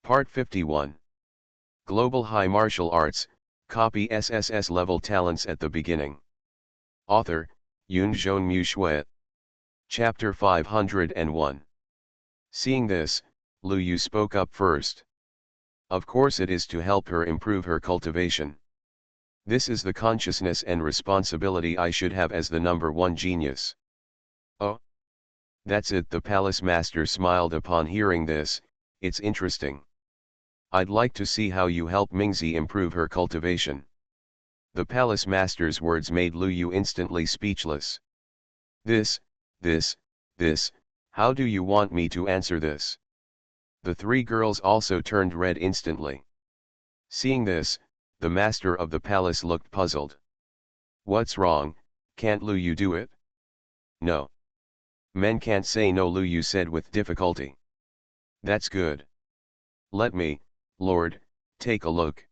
Part 51. Global High Martial Arts, copy SSS-level talents at the beginning. Author, Yunzhong Mu Shui. Chapter 501. Seeing this, Lu Yu spoke up first. Of course it is to help her improve her cultivation. This is the consciousness and responsibility I should have as the #1 genius. Oh? That's it. The palace master smiled upon hearing this. It's interesting. I'd like to see how you help Mingzi improve her cultivation. The palace master's words made Lu Yu instantly speechless. This, how do you want me to answer this? The three girls also turned red instantly. Seeing this, the master of the palace looked puzzled. What's wrong, can't Lu Yu do it? No. Men can't say no, Lu Yu said with difficulty. That's good. Let me, Lord, take a look.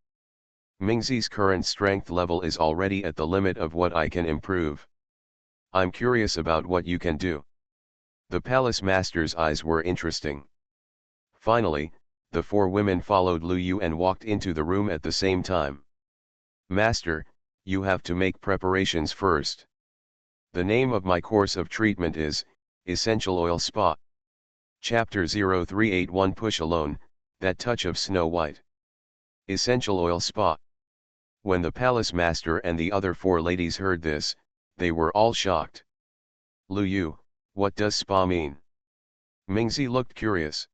Mingzi's current strength level is already at the limit of what I can improve. I'm curious about what you can do. The palace master's eyes were interesting. Finally, the four women followed Lu Yu and walked into the room at the same time. Master, you have to make preparations first. The name of my course of treatment is Essential Oil Spa. Chapter 0381 Push Alone, That Touch of Snow White. Essential Oil Spa. When the palace master and the other four ladies heard this, they were all shocked. Lu Yu, what does spa mean? Mingzi looked curious.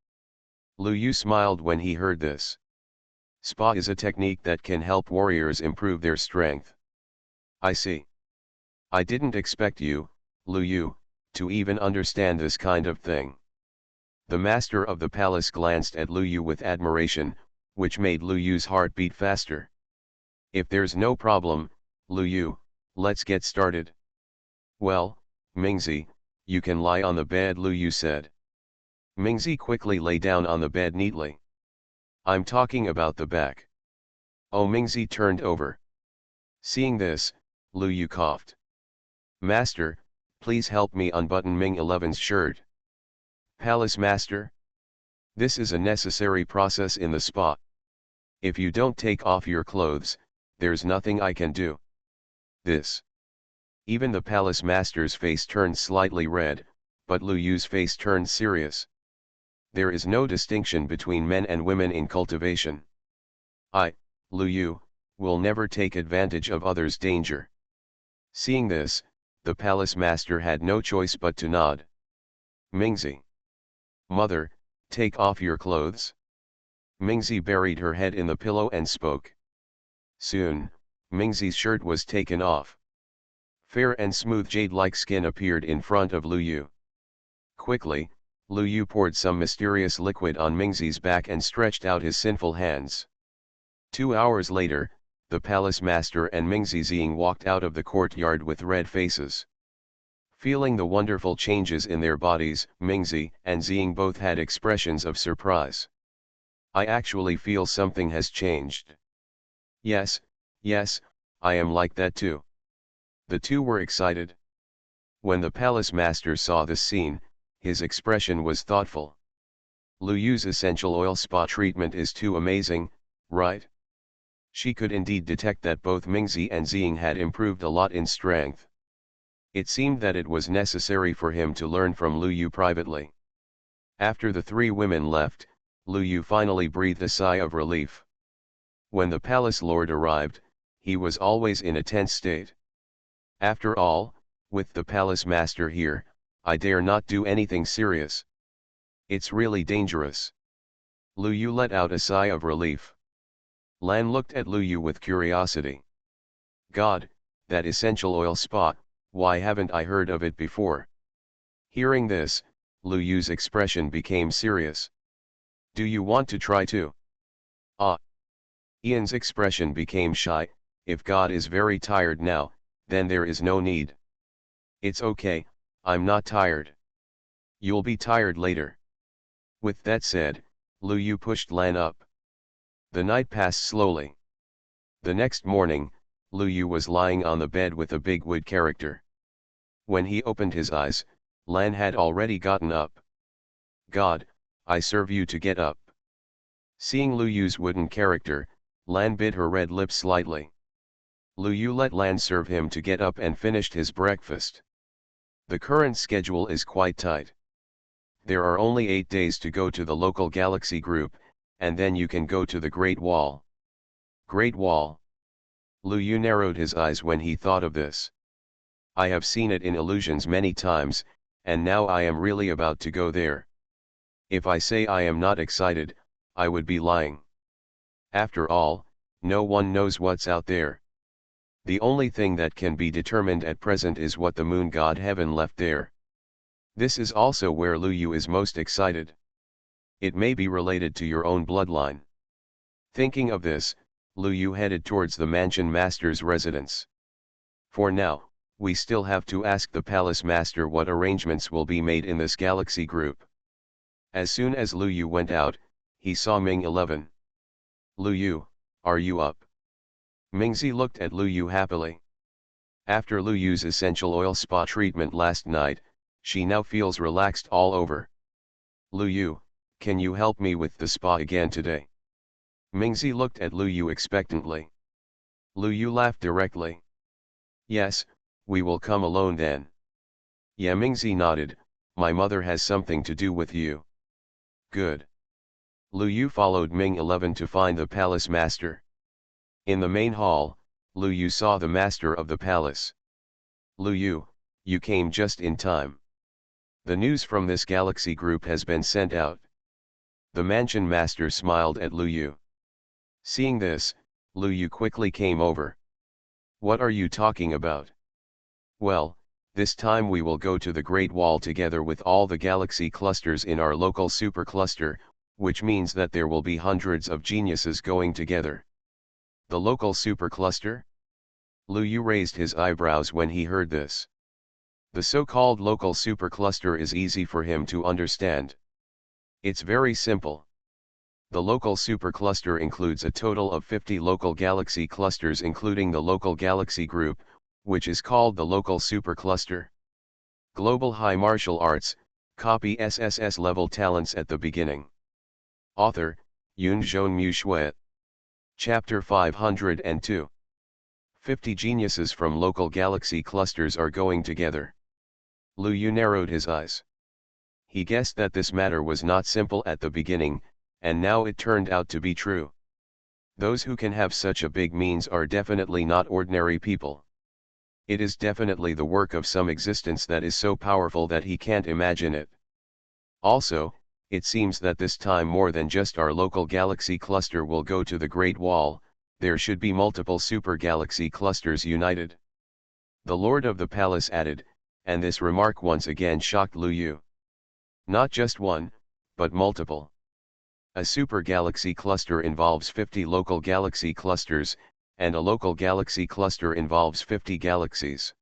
Lu Yu smiled when he heard this. Spa is a technique that can help warriors improve their strength. I see. I didn't expect you, Lu Yu, to even understand this kind of thing. The master of the palace glanced at Lu Yu with admiration, which made Lu Yu's heart beat faster. If there's no problem, Lu Yu, let's get started. Well, Mingzi, you can lie on the bed, Lu Yu said. Mingzi quickly lay down on the bed neatly. I'm talking about the back. Oh, Mingzi turned over. Seeing this, Lu Yu coughed. Master, please help me unbutton Ming 11's shirt. Palace master? This is a necessary process in the spa. If you don't take off your clothes, there's nothing I can do. This. Even the palace master's face turned slightly red, but Lu Yu's face turned serious. There is no distinction between men and women in cultivation. I, Lu Yu, will never take advantage of others' danger. Seeing this, the palace master had no choice but to nod. Mingzi. Mother, take off your clothes. Mingzi buried her head in the pillow and spoke. Soon, Mingzi's shirt was taken off. Fair and smooth jade-like skin appeared in front of Lu Yu. Quickly, Lu Yu poured some mysterious liquid on Mingzi's back and stretched out his sinful hands. 2 hours later, the palace master and Mingzi Ziying walked out of the courtyard with red faces. Feeling the wonderful changes in their bodies, Mingzi and Ziying both had expressions of surprise. I actually feel something has changed. Yes, I am like that too. The two were excited. When the palace master saw this scene, his expression was thoughtful. Lu Yu's essential oil spa treatment is too amazing, right? She could indeed detect that both Mingzi and Ziying had improved a lot in strength. It seemed that it was necessary for him to learn from Lu Yu privately. After the three women left, Lu Yu finally breathed a sigh of relief. When the palace lord arrived, he was always in a tense state. After all, with the palace master here, I dare not do anything serious. It's really dangerous. Lu Yu let out a sigh of relief. Lan looked at Lu Yu with curiosity. God, that essential oil spa, why haven't I heard of it before? Hearing this, Lu Yu's expression became serious. Do you want to try too? Ah. Ian's expression became shy. If God is very tired now, then there is no need. It's okay, I'm not tired. You'll be tired later. With that said, Lu Yu pushed Lan up. The night passed slowly. The next morning, Lu Yu was lying on the bed with a big wood character. When he opened his eyes, Lan had already gotten up. God, I serve you to get up. Seeing Lu Yu's wooden character, Lan bit her red lips slightly. Lu Yu let Lan serve him to get up and finished his breakfast. The current schedule is quite tight. There are only 8 days to go to the local galaxy group, and then you can go to the Great Wall. Great Wall. Lu Yu narrowed his eyes when he thought of this. I have seen it in illusions many times, and now I am really about to go there. If I say I am not excited, I would be lying. After all, no one knows what's out there. The only thing that can be determined at present is what the moon god heaven left there. This is also where Lu Yu is most excited. It may be related to your own bloodline. Thinking of this, Lu Yu headed towards the mansion master's residence. For now, we still have to ask the palace master what arrangements will be made in this galaxy group. As soon as Lu Yu went out, he saw Ming 11. Lu Yu, are you up? Mingzi looked at Lu Yu happily. After Lu Yu's essential oil spa treatment last night, she now feels relaxed all over. Lu Yu, can you help me with the spa again today? Mingzi looked at Lu Yu expectantly. Lu Yu laughed directly. Yes, we will come alone then. Yeah, Mingzi nodded, my mother has something to do with you. Good. Lu Yu followed Ming 11 to find the palace master. In the main hall, Lu Yu saw the master of the palace. Lu Yu, you came just in time. The news from this galaxy group has been sent out. The mansion master smiled at Lu Yu. Seeing this, Lu Yu quickly came over. What are you talking about? Well, this time we will go to the Great Wall together with all the galaxy clusters in our local supercluster, which means that there will be hundreds of geniuses going together. The local supercluster? Lu Yu raised his eyebrows when he heard this. The so-called local supercluster is easy for him to understand. It's very simple. The local supercluster includes a total of 50 local galaxy clusters including the local galaxy group, which is called the local supercluster. Global High Martial Arts, copy SSS-level talents at the beginning. Author, Yunzhong Mu Shui. Chapter 502. 50 geniuses from local galaxy clusters are going together. Lu Yu narrowed his eyes. He guessed that this matter was not simple at the beginning, and now it turned out to be true. Those who can have such a big means are definitely not ordinary people. It is definitely the work of some existence that is so powerful that he can't imagine it. Also, it seems that this time more than just our local galaxy cluster will go to the Great Wall, there should be multiple super galaxy clusters united. The Lord of the Palace added, and this remark once again shocked Lu Yu. Not just one, but multiple. A super galaxy cluster involves 50 local galaxy clusters, and a local galaxy cluster involves 50 galaxies.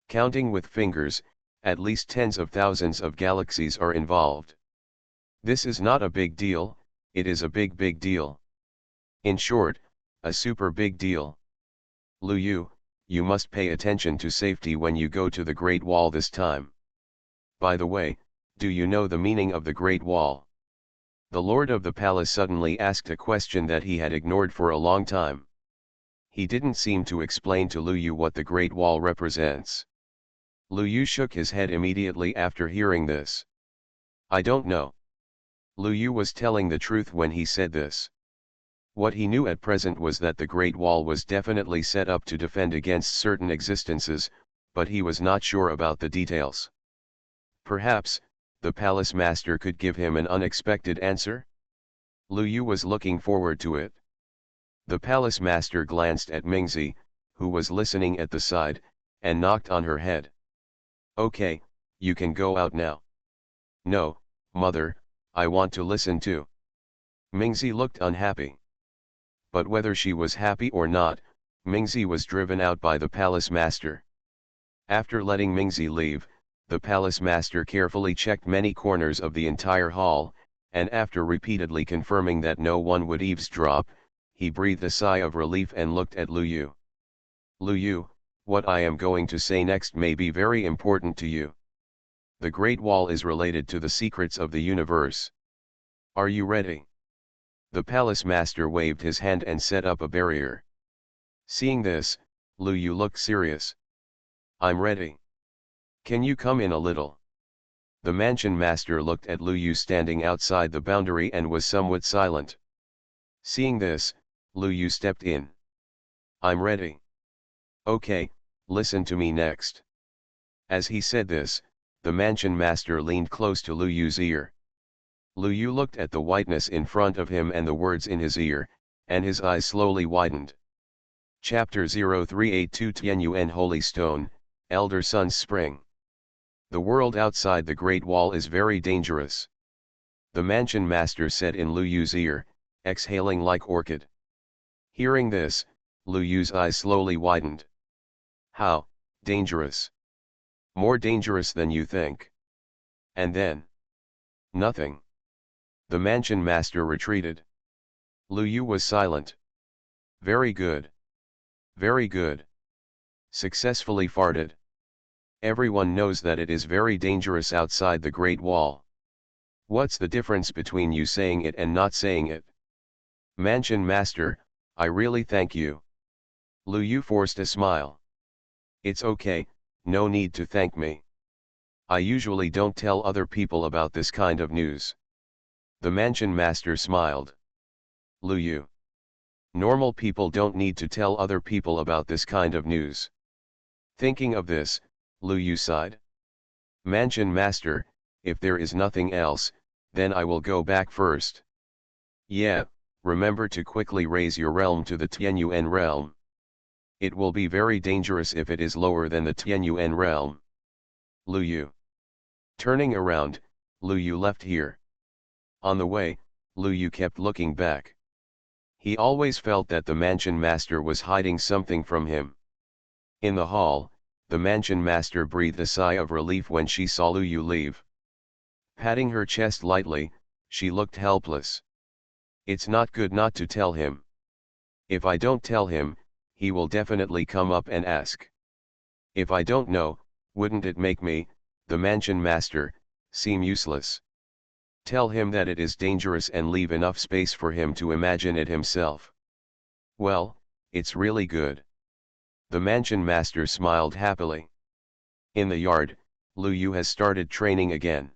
Counting with fingers, at least tens of thousands of galaxies are involved. This is not a big deal, it is a big deal. In short, a super big deal. Lu Yu, you must pay attention to safety when you go to the Great Wall this time. By the way, do you know the meaning of the Great Wall? The Lord of the Palace suddenly asked a question that he had ignored for a long time. He didn't seem to explain to Lu Yu what the Great Wall represents. Lu Yu shook his head immediately after hearing this. I don't know. Lu Yu was telling the truth when he said this. What he knew at present was that the Great Wall was definitely set up to defend against certain existences, but he was not sure about the details. Perhaps, the palace master could give him an unexpected answer? Lu Yu was looking forward to it. The palace master glanced at Mingzi, who was listening at the side, and knocked on her head. Okay, you can go out now. No, mother, I want to listen too. Mingzi looked unhappy. But whether she was happy or not, Mingzi was driven out by the palace master. After letting Mingzi leave, the palace master carefully checked many corners of the entire hall, and after repeatedly confirming that no one would eavesdrop, he breathed a sigh of relief and looked at Lu Yu. Lu Yu, what I am going to say next may be very important to you. The Great Wall is related to the secrets of the universe. Are you ready? The palace master waved his hand and set up a barrier. Seeing this, Lu Yu looked serious. I'm ready. Can you come in a little? The mansion master looked at Lu Yu standing outside the boundary and was somewhat silent. Seeing this, Lu Yu stepped in. I'm ready. Okay, listen to me next. As he said this, the mansion master leaned close to Lu Yu's ear. Lu Yu looked at the whiteness in front of him and the words in his ear, and his eyes slowly widened. Chapter 0382 Tianyuan Holy Stone, Elder Sun's Spring. The world outside the Great Wall is very dangerous. The mansion master said in Lu Yu's ear, exhaling like orchid. Hearing this, Lu Yu's eyes slowly widened. How dangerous? More dangerous than you think. And then? Nothing. The mansion master retreated. Lu Yu was silent. Very good. Very good. Successfully farted. Everyone knows that it is very dangerous outside the Great Wall. What's the difference between you saying it and not saying it? Mansion master, I really thank you. Lu Yu forced a smile. It's okay, no need to thank me. I usually don't tell other people about this kind of news. The mansion master smiled. Lu Yu. Normal people don't need to tell other people about this kind of news. Thinking of this, Lu Yu sighed. Mansion master, if there is nothing else, then I will go back first. Yeah, remember to quickly raise your realm to the Tianyuan realm. It will be very dangerous if it is lower than the Tianyuan realm. Lu Yu. Turning around, Lu Yu left here. On the way, Lu Yu kept looking back. He always felt that the mansion master was hiding something from him. In the hall, the mansion master breathed a sigh of relief when she saw Lu Yu leave. Patting her chest lightly, she looked helpless. It's not good not to tell him. If I don't tell him, he will definitely come up and ask. If I don't know, wouldn't it make me, the mansion master, seem useless? Tell him that it is dangerous and leave enough space for him to imagine it himself. Well, it's really good. The mansion master smiled happily. In the yard, Lu Yu has started training again.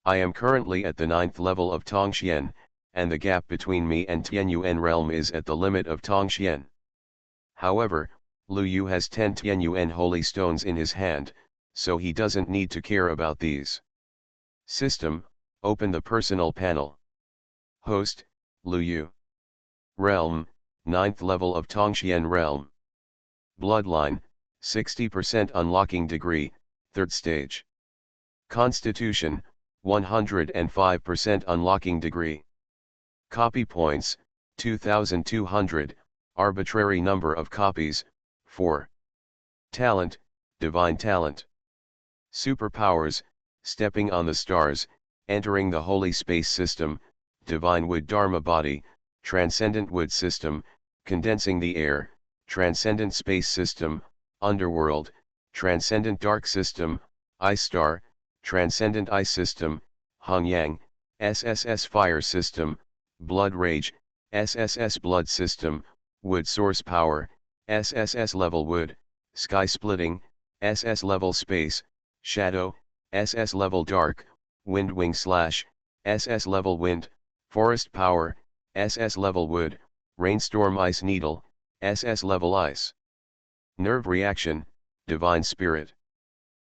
I am currently at the 9th level of Tongxian, and the gap between me and Tianyuan realm is at the limit of Tongxian. However, Lu Yu has 10 Tianyuan holy stones in his hand, so he doesn't need to care about these. System, open the personal panel. Host, Lu Yu. Realm, 9th level of Tongxian realm. Bloodline, 60% unlocking degree, 3rd stage. Constitution, 105% unlocking degree. Copy points, 2200, arbitrary number of copies, 4. Talent, divine talent. Superpowers, stepping on the stars, entering the holy space system, divine wood dharma body, transcendent wood system, condensing the air, transcendent space system, underworld, transcendent dark system, ice star, transcendent ice system, Hongyang, SSS fire system, blood rage, SSS blood system, wood source power, SSS-level wood, sky splitting, SS-level space, shadow, SS-level dark, wind wing slash, SS-level wind, forest power, SS-level wood, rainstorm ice needle, SS-level ice. Nerve reaction, divine spirit.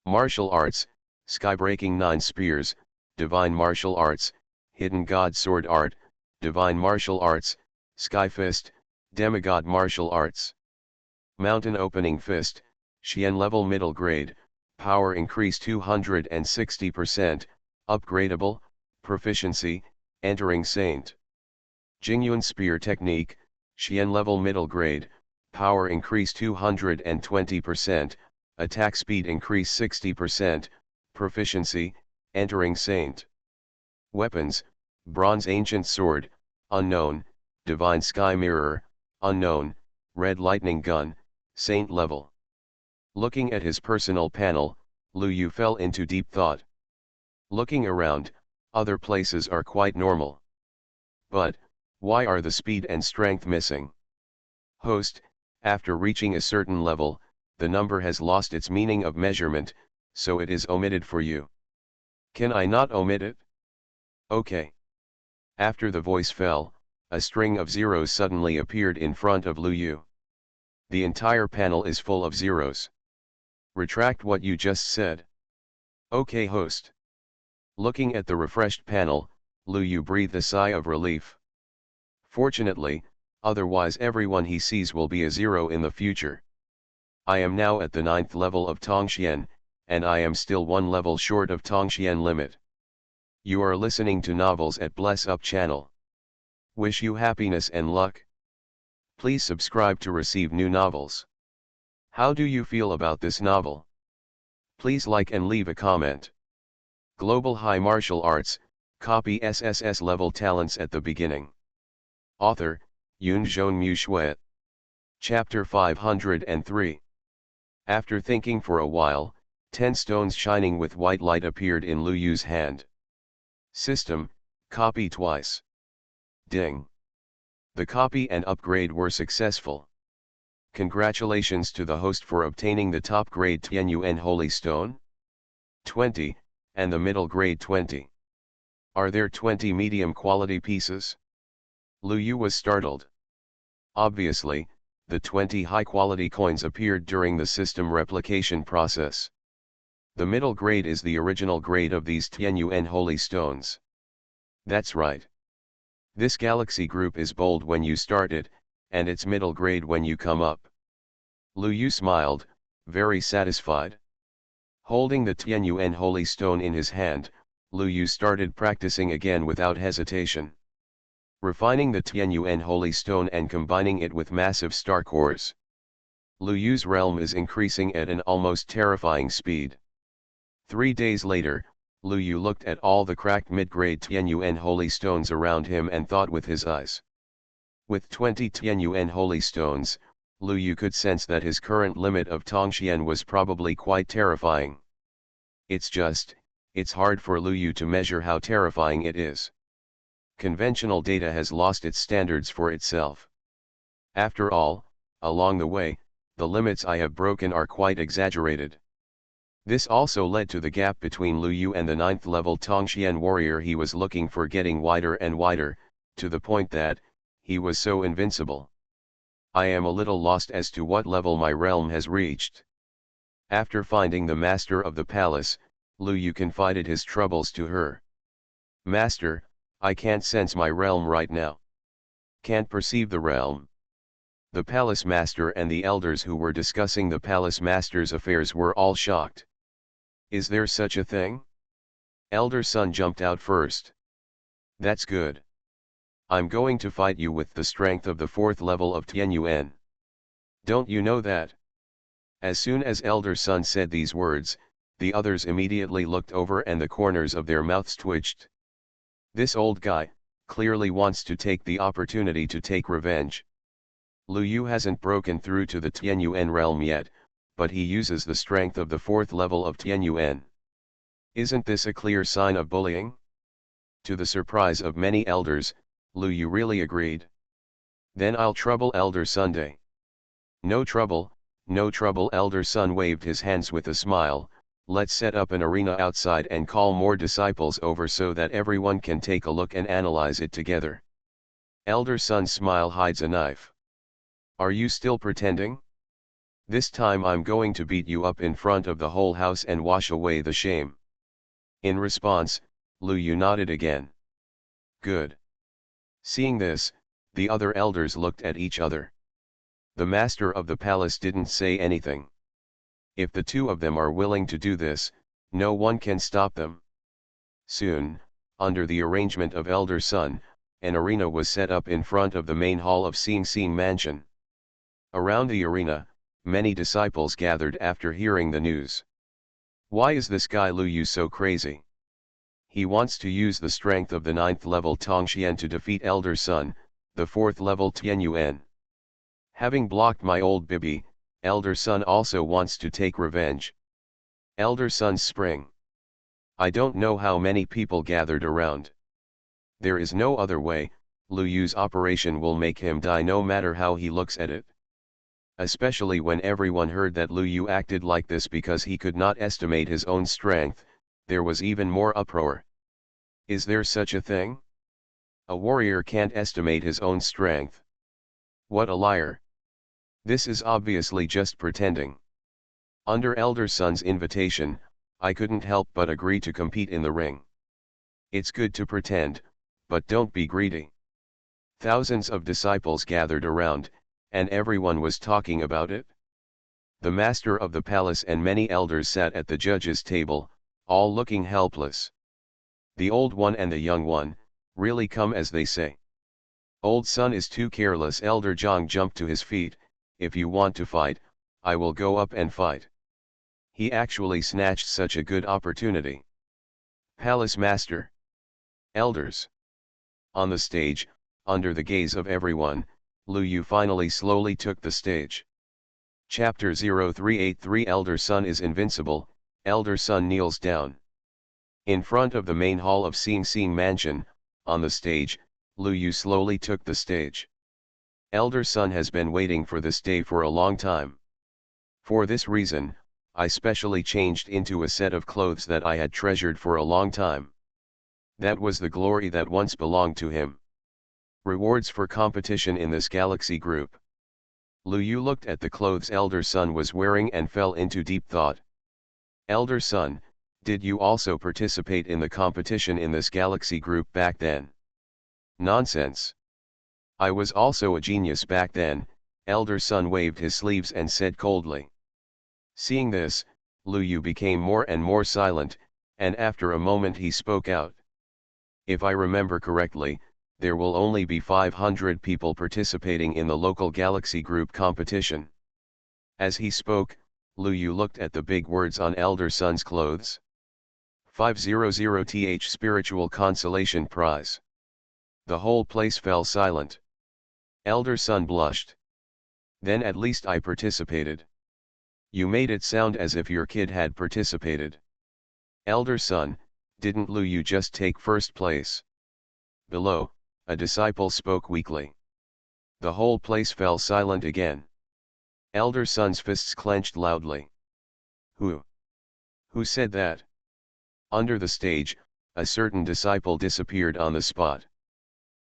Martial arts, sky-breaking 9 spears, divine martial arts, hidden god sword art, divine martial arts, sky fist, demigod martial arts. Mountain opening fist, Xian level middle grade, power increase 260%, upgradable, proficiency, entering saint. Jingyuan spear technique, Xian level middle grade, power increase 220%, attack speed increase 60%, proficiency, entering saint. Weapons, bronze ancient sword, unknown, divine sky mirror, unknown, red lightning gun, saint level. Looking at his personal panel, Lu Yu fell into deep thought. Looking around, other places are quite normal. But, Why are the speed and strength missing? Host, after reaching a certain level, the number has lost its meaning of measurement, so it is omitted for you. Can I not omit it? Okay. After the voice fell, a string of zeros suddenly appeared in front of Lu Yu. The entire panel is full of zeros. Retract what you just said. Okay, host. Looking at the refreshed panel, Lu Yu breathed a sigh of relief. Fortunately, otherwise everyone he sees will be a zero in the future. I am now at the 9th level of Tongxian, and I am still one level short of Tongxian limit. You are listening to Novels at Bless Up channel. Wish you happiness and luck. Please subscribe to receive new novels. How do you feel about this novel? Please like and leave a comment. Global High Martial Arts, copy SSS level talents at the beginning. Author, Yun Zhong Mu Shui. Chapter 503. After thinking for a while, 10 stones shining with white light appeared in Lu Yu's hand. System, copy twice. Ding. The copy and upgrade were successful. Congratulations to the host for obtaining the top grade Tianyuan Holy Stone. 20, and the middle grade 20. Are there 20 medium quality pieces? Lu Yu was startled. Obviously, the 20 high quality coins appeared during the system replication process. The middle grade is the original grade of these Tianyuan Holy Stones. That's right. This galaxy group is bold when you start it, and it's middle grade when you come up. Lu Yu smiled, very satisfied. Holding the Tianyuan Holy Stone in his hand, Lu Yu started practicing again without hesitation. Refining the Tianyuan Holy Stone and combining it with massive star cores. Lu Yu's realm is increasing at an almost terrifying speed. 3 days later, Lu Yu looked at all the cracked mid-grade Tianyuan Holy Stones around him and thought with his eyes. With 20 Tianyuan Holy Stones, Lu Yu could sense that his current limit of Tongxian was probably quite terrifying. It's hard for Lu Yu to measure how terrifying it is. Conventional data has lost its standards for itself. After all, along the way, the limits I have broken are quite exaggerated. This also led to the gap between Lu Yu and the 9th level Tongxian warrior he was looking for getting wider and wider, to the point that, he was so invincible. I am a little lost as to what level my realm has reached. After finding the master of the palace, Lu Yu confided his troubles to her. Master, I can't sense my realm right now. Can't perceive the realm. The palace master and the elders who were discussing the palace master's affairs were all shocked. Is there such a thing? Elder Son jumped out first. That's good. I'm going to fight you with the strength of the 4th level of Tianyuan. Don't you know that? As soon as Elder Son said these words, the others immediately looked over and the corners of their mouths twitched. This old guy, clearly wants to take the opportunity to take revenge. Lu Yu hasn't broken through to the Tianyuan realm yet, but he uses the strength of the 4th level of Tianyuan. Isn't this a clear sign of bullying? To the surprise of many elders, Lu Yu really agreed. Then I'll trouble Elder Sunday. No trouble, Elder Sun waved his hands with a smile. Let's set up an arena outside and call more disciples over so that everyone can take a look and analyze it together. Elder Sun's smile hides a knife. Are you still pretending? This time I'm going to beat you up in front of the whole house and wash away the shame. In response, Lu Yu nodded again. Good. Seeing this, the other elders looked at each other. The master of the palace didn't say anything. If the two of them are willing to do this, no one can stop them. Soon, under the arrangement of Elder Sun, an arena was set up in front of the main hall of Sing Sing Mansion. Around the arena, many disciples gathered after hearing the news. Why is this guy Lu Yu so crazy? He wants to use the strength of the 9th level Tongxian to defeat Elder Sun, the 4th level Tianyuan. Having blocked my old Bibi, Elder Sun also wants to take revenge. Elder Sun's spring. I don't know how many people gathered around. There is no other way, Lu Yu's operation will make him die no matter how he looks at it. Especially when everyone heard that Lu Yu acted like this because he could not estimate his own strength, there was even more uproar. Is there such a thing? A warrior can't estimate his own strength. What a liar. This is obviously just pretending. Under Elder Sun's invitation, I couldn't help but agree to compete in the ring. It's good to pretend, but don't be greedy. Thousands of disciples gathered around, and everyone was talking about it. The master of the palace and many elders sat at the judges' table, all looking helpless. The old one and the young one, really come as they say. Old son is too careless. Elder Zhang jumped to his feet. If you want to fight, I will go up and fight. He actually snatched such a good opportunity. Palace master. Elders. On the stage, under the gaze of everyone, Lu Yu finally slowly took the stage. Chapter 0383 Elder Sun is invincible. Elder Sun kneels down. In front of the main hall of Sing Sing Mansion, on the stage, Lu Yu slowly took the stage. Elder Sun has been waiting for this day for a long time. For this reason, I specially changed into a set of clothes that I had treasured for a long time. That was the glory that once belonged to him. Rewards for competition in this galaxy group. Lu Yu looked at the clothes Elder Sun was wearing and fell into deep thought. Elder Sun, did you also participate in the competition in this galaxy group back then? Nonsense. I was also a genius back then. Elder Sun waved his sleeves and said coldly. Seeing this, Lu Yu became more and more silent, and after a moment he spoke out. If I remember correctly, there will only be 500 people participating in the local galaxy group competition. As he spoke, Lu Yu looked at the big words on Elder Sun's clothes. 500th Spiritual Consolation Prize. The whole place fell silent. Elder Sun blushed. Then at least I participated. You made it sound as if your kid had participated. Elder Sun, didn't Lu Yu just take first place? Below, a disciple spoke weakly. The whole place fell silent again. Elder Sun's fists clenched loudly. Who said that? Under the stage, a certain disciple disappeared on the spot.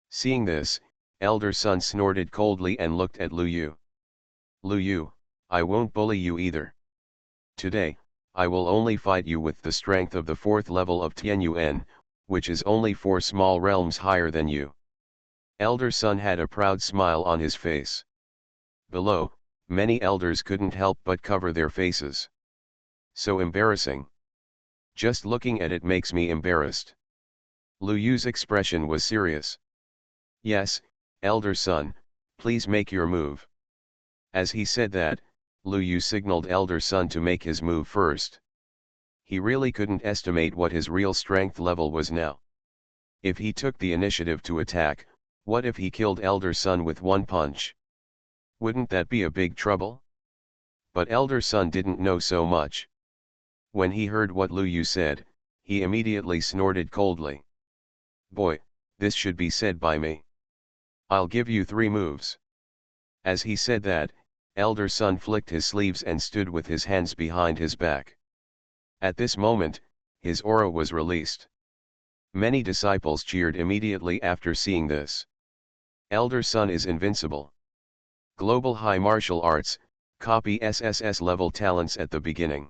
Seeing this, Elder Sun snorted coldly and looked at Lu Yu. Lu Yu, I won't bully you either. Today, I will only fight you with the strength of the 4th level of Tianyuan, which is only 4 small realms higher than you. Elder Sun had a proud smile on his face. Below, many elders couldn't help but cover their faces. So embarrassing. Just looking at it makes me embarrassed. Lu Yu's expression was serious. Yes, Elder Sun, please make your move. As he said that, Lu Yu signaled Elder Sun to make his move first. He really couldn't estimate what his real strength level was now. If he took the initiative to attack, what if he killed Elder Sun with one punch? Wouldn't that be a big trouble? But Elder Sun didn't know so much. When he heard what Lu Yu said, he immediately snorted coldly. Boy, this should be said by me. I'll give you 3 moves. As he said that, Elder Sun flicked his sleeves and stood with his hands behind his back. At this moment, his aura was released. Many disciples cheered immediately after seeing this. Elder Sun is invincible. Global High Martial Arts, copy SSS-level talents at the beginning.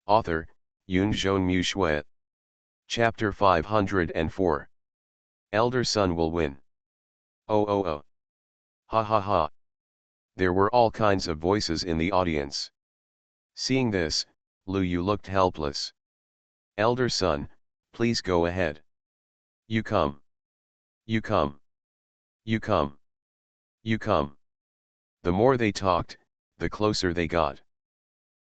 Author, Yunzhong Mu Shui. Chapter 504. Elder Sun will win. Oh. Ha ha ha. There were all kinds of voices in the audience. Seeing this, Lu Yu looked helpless. Elder Sun, please go ahead. You come. You come. You come. You come. The more they talked, the closer they got.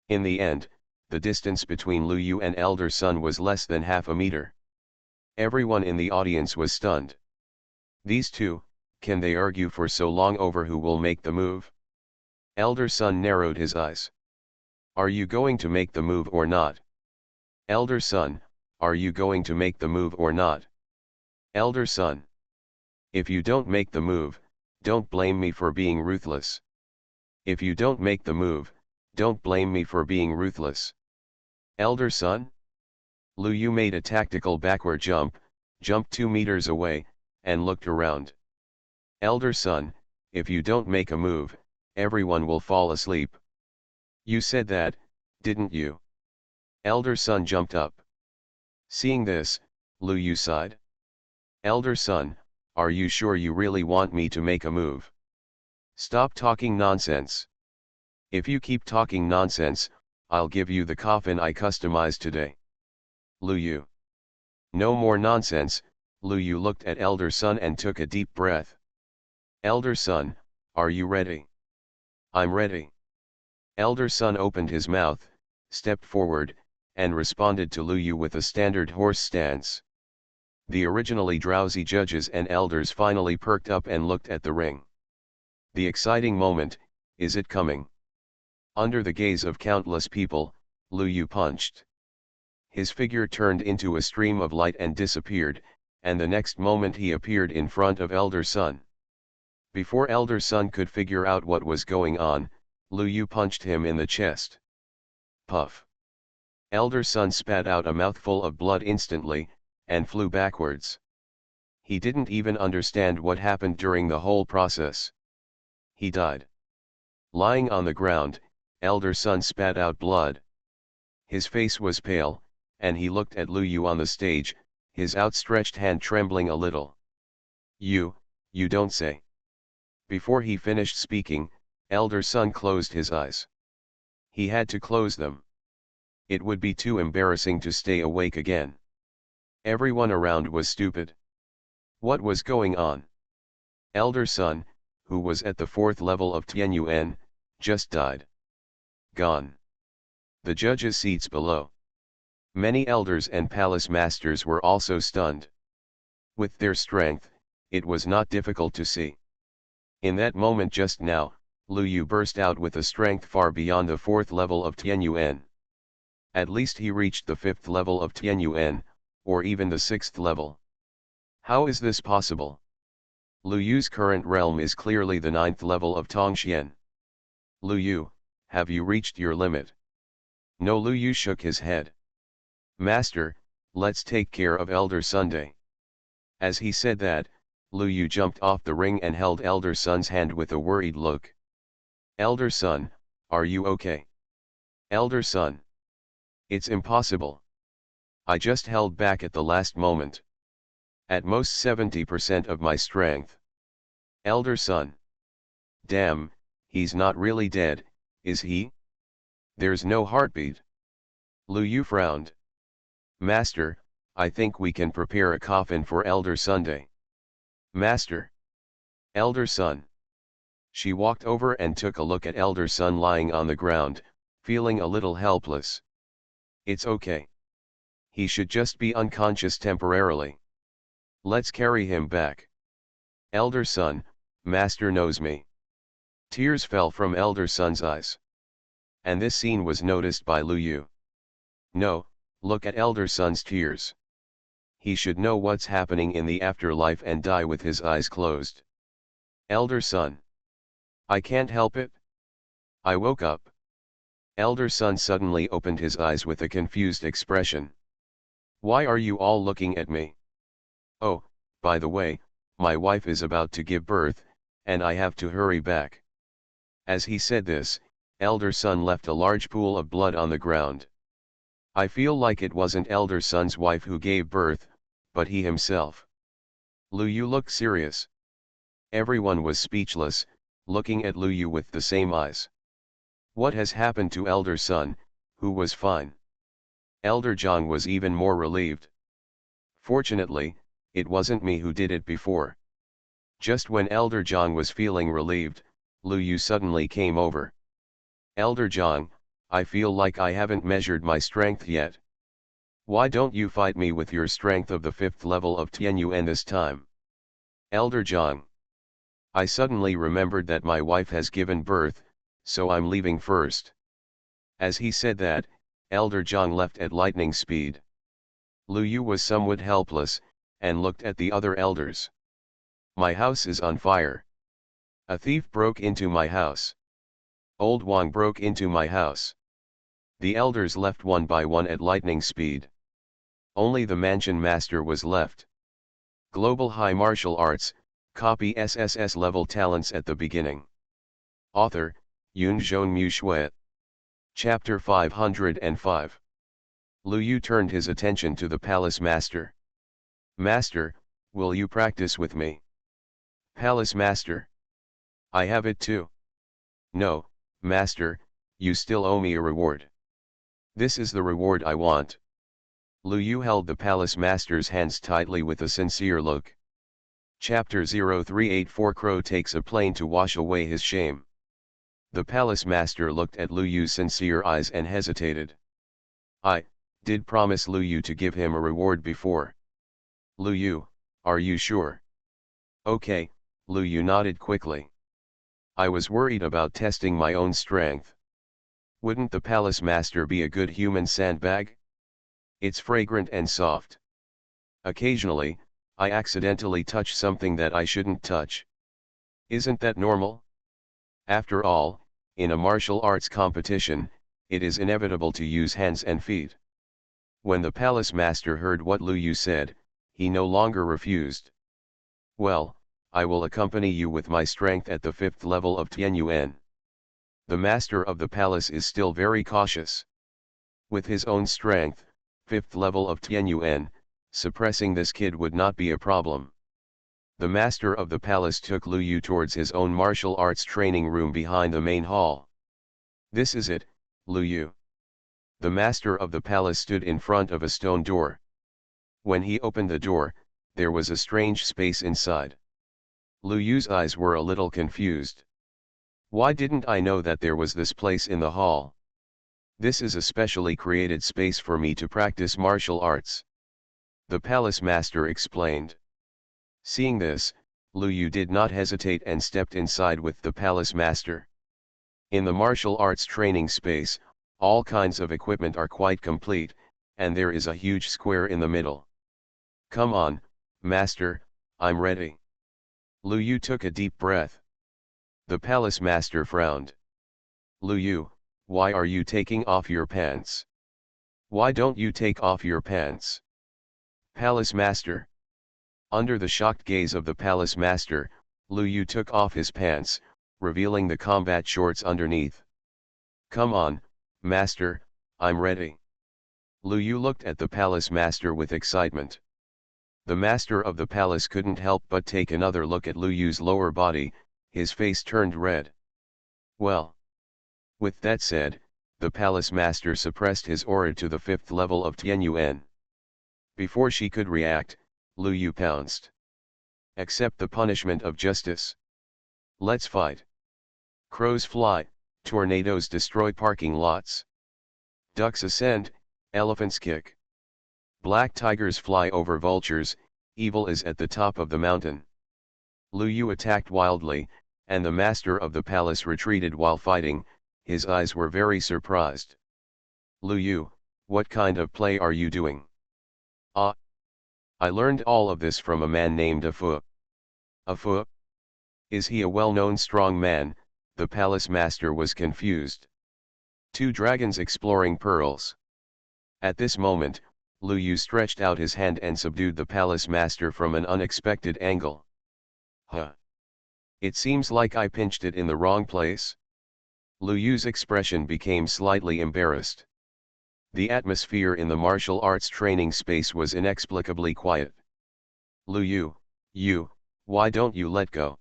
In the end, the distance between Lu Yu and Elder Sun was less than half a meter. Everyone in the audience was stunned. These two, can they argue for so long over who will make the move? Elder Sun narrowed his eyes. Are you going to make the move or not? Elder Sun, are you going to make the move or not? Elder Sun. If you don't make the move, don't blame me for being ruthless. If you don't make the move, don't blame me for being ruthless. Elder son? Lu Yu made a tactical backward jump, jumped 2 meters away, and looked around. Elder son, if you don't make a move, everyone will fall asleep. You said that, didn't you? Elder son jumped up. Seeing this, Lu Yu sighed. Elder son, are you sure you really want me to make a move? Stop talking nonsense. If you keep talking nonsense, I'll give you the coffin I customized today. Lu Yu. No more nonsense. Lu Yu looked at Elder son and took a deep breath. Elder son, are you ready? I'm ready. Elder son opened his mouth, stepped forward, and responded to Lu Yu with a standard horse stance. The originally drowsy judges and elders finally perked up and looked at the ring. The exciting moment, is it coming? Under the gaze of countless people, Lu Yu punched. His figure turned into a stream of light and disappeared, and the next moment he appeared in front of Elder Sun. Before Elder Sun could figure out what was going on, Lu Yu punched him in the chest. Puff. Elder Sun spat out a mouthful of blood instantly, and flew backwards. He didn't even understand what happened during the whole process. He died. Lying on the ground, Elder Sun spat out blood. His face was pale, and he looked at Lu Yu on the stage, his outstretched hand trembling a little. You don't say. Before he finished speaking, Elder Sun closed his eyes. He had to close them. It would be too embarrassing to stay awake again. Everyone around was stupid. What was going on? Elder Sun, who was at the 4th level of Tianyuan, just died. Gone. The judges' seats below. Many elders and palace masters were also stunned. With their strength, it was not difficult to see. In that moment just now, Lu Yu burst out with a strength far beyond the 4th level of Tianyuan. At least he reached the 5th level of Tianyuan, or even the 6th level. How is this possible? Lu Yu's current realm is clearly the 9th level of Tongxian. Lu Yu, have you reached your limit? No. Lu Yu shook his head. Master, let's take care of Elder Sunday. As he said that, Lu Yu jumped off the ring and held Elder Sun's hand with a worried look. Elder Sun, are you okay? Elder Sun. It's impossible. I just held back at the last moment. At most 70% of my strength. Elder Sun. Damn, he's not really dead, is he? There's no heartbeat. Lu Yu frowned. Master, I think we can prepare a coffin for Elder Sunday. Master. Elder Sun. She walked over and took a look at Elder Sun lying on the ground, feeling a little helpless. It's okay. He should just be unconscious temporarily. Let's carry him back. Elder Sun, Master knows me. Tears fell from Elder Sun's eyes. And this scene was noticed by Lu Yu. No, look at Elder Sun's tears. He should know what's happening in the afterlife and die with his eyes closed. Elder Sun. I can't help it. I woke up. Elder Sun suddenly opened his eyes with a confused expression. Why are you all looking at me? Oh, by the way, my wife is about to give birth, and I have to hurry back. As he said this, Elder Sun left a large pool of blood on the ground. I feel like it wasn't Elder Sun's wife who gave birth, but he himself. Lu Yu looked serious. Everyone was speechless, looking at Lu Yu with the same eyes. What has happened to Elder Sun, who was fine? Elder Zhang was even more relieved. Fortunately, it wasn't me who did it before. Just when Elder Zhang was feeling relieved, Lu Yu suddenly came over. Elder Zhang, I feel like I haven't measured my strength yet. Why don't you fight me with your strength of the 5th level of Tianyuan this time? Elder Zhang. I suddenly remembered that my wife has given birth, so I'm leaving first. As he said that, Elder Zhang left at lightning speed. Lu Yu was somewhat helpless, and looked at the other elders. My house is on fire. A thief broke into my house. Old Wang broke into my house. The elders left one by one at lightning speed. Only the mansion master was left. Global High Martial Arts, copy SSS-level talents at the beginning. Author, Yunzhong Mu Shui. Chapter 505. Lu Yu turned his attention to the palace master. Master, will you practice with me? Palace master. I have it too. No, master, you still owe me a reward. This is the reward I want. Lu Yu held the palace master's hands tightly with a sincere look. Chapter 0384 Crow takes a plane to wash away his shame. The palace master looked at Lu Yu's sincere eyes and hesitated. I did promise Lu Yu to give him a reward before. Lu Yu, are you sure? Okay, Lu Yu nodded quickly. I was worried about testing my own strength. Wouldn't the palace master be a good human sandbag? It's fragrant and soft. Occasionally, I accidentally touch something that I shouldn't touch. Isn't that normal? After all, in a martial arts competition, it is inevitable to use hands and feet. When the palace master heard what Lu Yu said, he no longer refused. Well, I will accompany you with my strength at the 5th level of Tianyuan. The master of the palace is still very cautious. With his own strength, 5th level of Tianyuan, suppressing this kid would not be a problem. The master of the palace took Lu Yu towards his own martial arts training room behind the main hall. This is it, Lu Yu. The master of the palace stood in front of a stone door. When he opened the door, there was a strange space inside. Lu Yu's eyes were a little confused. Why didn't I know that there was this place in the hall? This is a specially created space for me to practice martial arts. The palace master explained. Seeing this, Lu Yu did not hesitate and stepped inside with the palace master. In the martial arts training space, all kinds of equipment are quite complete, and there is a huge square in the middle. Come on, master, I'm ready. Lu Yu took a deep breath. The palace master frowned. Lu Yu, why are you taking off your pants? Why don't you take off your pants? Palace master. Under the shocked gaze of the palace master, Lu Yu took off his pants, revealing the combat shorts underneath. Come on, master, I'm ready. Lu Yu looked at the palace master with excitement. The master of the palace couldn't help but take another look at Lu Yu's lower body, his face turned red. Well. With that said, the palace master suppressed his aura to the 5th level of Tianyuan. Before she could react, Lu Yu pounced. Accept the punishment of justice. Let's fight. Crows fly, tornadoes destroy parking lots. Ducks ascend, elephants kick. Black tigers fly over vultures, evil is at the top of the mountain. Lu Yu attacked wildly, and the master of the palace retreated while fighting, his eyes were very surprised. Lu Yu, what kind of play are you doing? Ah! I learned all of this from a man named Afu. Afu? Is he a well-known strong man? The palace master was confused. Two dragons exploring pearls. At this moment, Lu Yu stretched out his hand and subdued the palace master from an unexpected angle. Huh. It seems like I pinched it in the wrong place. Lu Yu's expression became slightly embarrassed. The atmosphere in the martial arts training space was inexplicably quiet. Lu Yu, why don't you let go?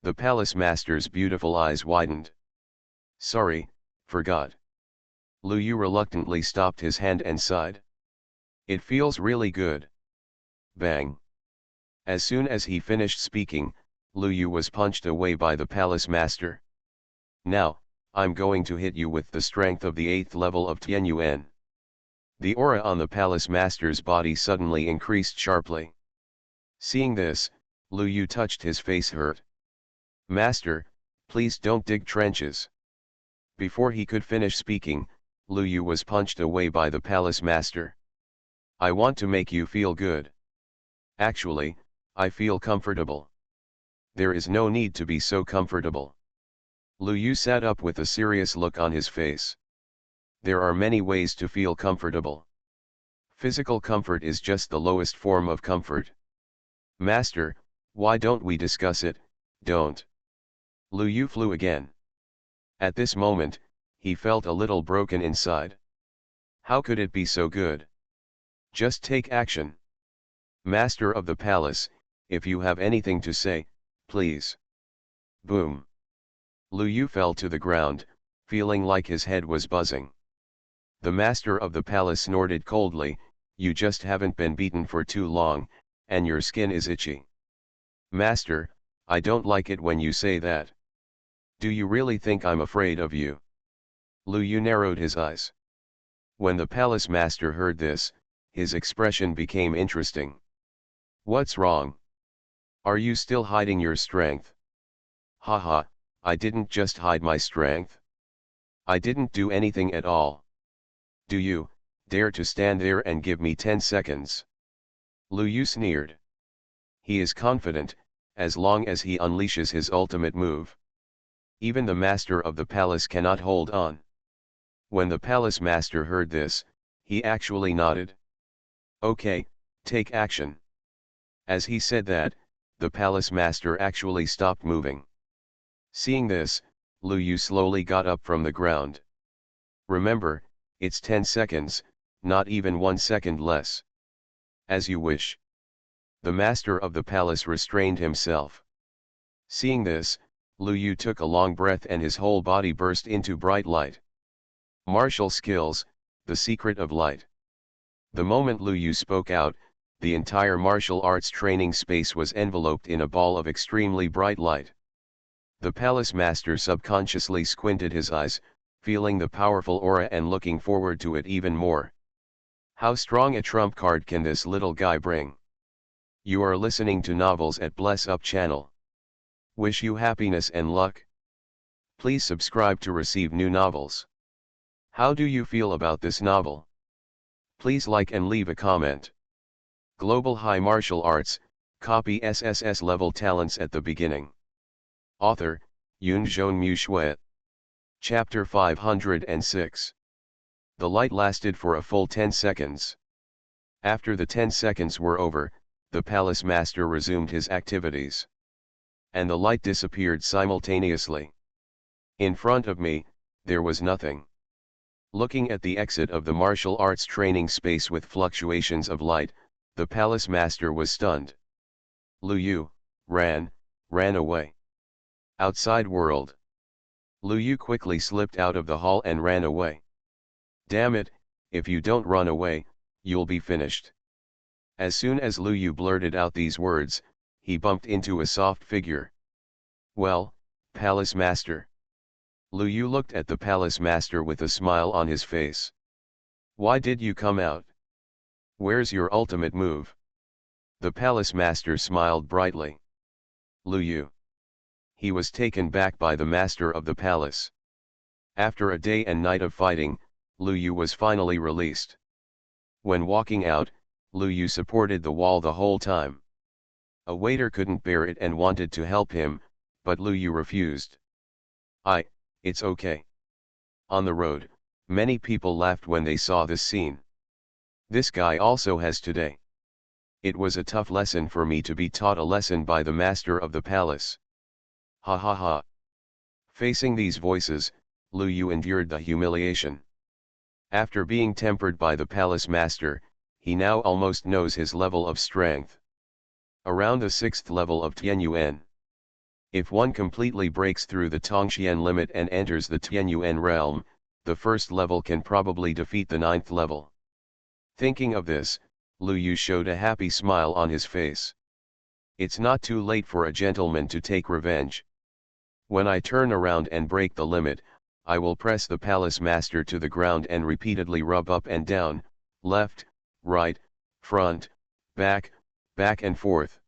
The palace master's beautiful eyes widened. Sorry, forgot. Lu Yu reluctantly stopped his hand and sighed. It feels really good. Bang. As soon as he finished speaking, Lu Yu was punched away by the palace master. Now, I'm going to hit you with the strength of the 8th level of Tianyuan. The aura on the palace master's body suddenly increased sharply. Seeing this, Lu Yu touched his face hurt. Master, please don't dig trenches. Before he could finish speaking, Lu Yu was punched away by the palace master. I want to make you feel good. Actually, I feel comfortable. There is no need to be so comfortable. Lu Yu sat up with a serious look on his face. There are many ways to feel comfortable. Physical comfort is just the lowest form of comfort. Master, why don't we discuss it? Don't. Lu Yu flew again. At this moment, he felt a little broken inside. How could it be so good? Just take action. Master of the palace, if you have anything to say, please. Boom. Lu Yu fell to the ground, feeling like his head was buzzing. The master of the palace snorted coldly, you just haven't been beaten for too long, and your skin is itchy. Master, I don't like it when you say that. Do you really think I'm afraid of you? Lu Yu narrowed his eyes. When the palace master heard this, his expression became interesting. What's wrong? Are you still hiding your strength? Haha, I didn't just hide my strength. I didn't do anything at all. Do you dare to stand there and give me 10 seconds? Lu Yu sneered. He is confident, as long as he unleashes his ultimate move. Even the master of the palace cannot hold on. When the palace master heard this, he actually nodded. Okay, take action. As he said that, the palace master actually stopped moving. Seeing this, Lu Yu slowly got up from the ground. Remember, it's 10 seconds, not even 1 second less. As you wish. The master of the palace restrained himself. Seeing this, Lu Yu took a long breath and his whole body burst into bright light. Martial skills, the secret of light. The moment Lu Yu spoke out, the entire martial arts training space was enveloped in a ball of extremely bright light. The palace master subconsciously squinted his eyes, feeling the powerful aura and looking forward to it even more. How strong a trump card can this little guy bring? You are listening to Novels at Bless Up channel. Wish you happiness and luck. Please subscribe to receive new novels. How do you feel about this novel? Please like and leave a comment. Global High Martial Arts, copy SSS level talents at the beginning. Author, Yun Zhongmu Shui. Chapter 506. The light lasted for a full 10 seconds. After the 10 seconds were over, the palace master resumed his activities. And the light disappeared simultaneously. In front of me, there was nothing. Looking at the exit of the martial arts training space with fluctuations of light, the palace master was stunned. Lu Yu ran away. Outside world. Lu Yu quickly slipped out of the hall and ran away. Damn it, if you don't run away, you'll be finished. As soon as Lu Yu blurted out these words, he bumped into a soft figure. Well, palace master. Lu Yu looked at the palace master with a smile on his face. Why did you come out? Where's your ultimate move? The palace master smiled brightly. Lu Yu. He was taken back by the master of the palace. After a day and night of fighting, Lu Yu was finally released. When walking out, Lu Yu supported the wall the whole time. A waiter couldn't bear it and wanted to help him, but Lu Yu refused. It's okay. On the road, many people laughed when they saw this scene. This guy also has today. It was a tough lesson for me to be taught a lesson by the master of the palace. Ha ha ha. Facing these voices, Lu Yu endured the humiliation. After being tempered by the palace master, he now almost knows his level of strength. Around the 6th level of Tianyuan. If one completely breaks through the Tongxian limit and enters the Tianyuan realm, the 1st level can probably defeat the 9th level. Thinking of this, Lu Yu showed a happy smile on his face. It's not too late for a gentleman to take revenge. When I turn around and break the limit, I will press the palace master to the ground and repeatedly rub up and down, left, right, front, back and forth.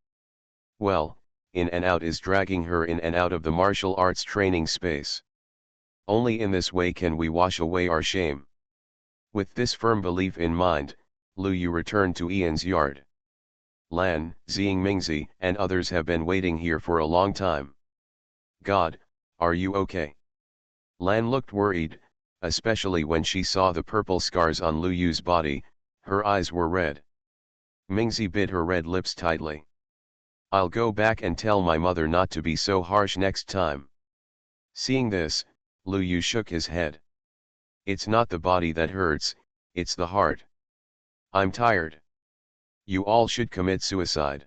Well, in and out is dragging her in and out of the martial arts training space. Only in this way can we wash away our shame. With this firm belief in mind, Lu Yu returned to Ian's yard. Lan, Zing Mingzi, and others have been waiting here for a long time. God, are you okay? Lan looked worried, especially when she saw the purple scars on Lu Yu's body. Her eyes were red. Mingzi bit her red lips tightly. I'll go back and tell my mother not to be so harsh next time. Seeing this, Lu Yu shook his head. It's not the body that hurts, it's the heart. I'm tired. You all should commit suicide.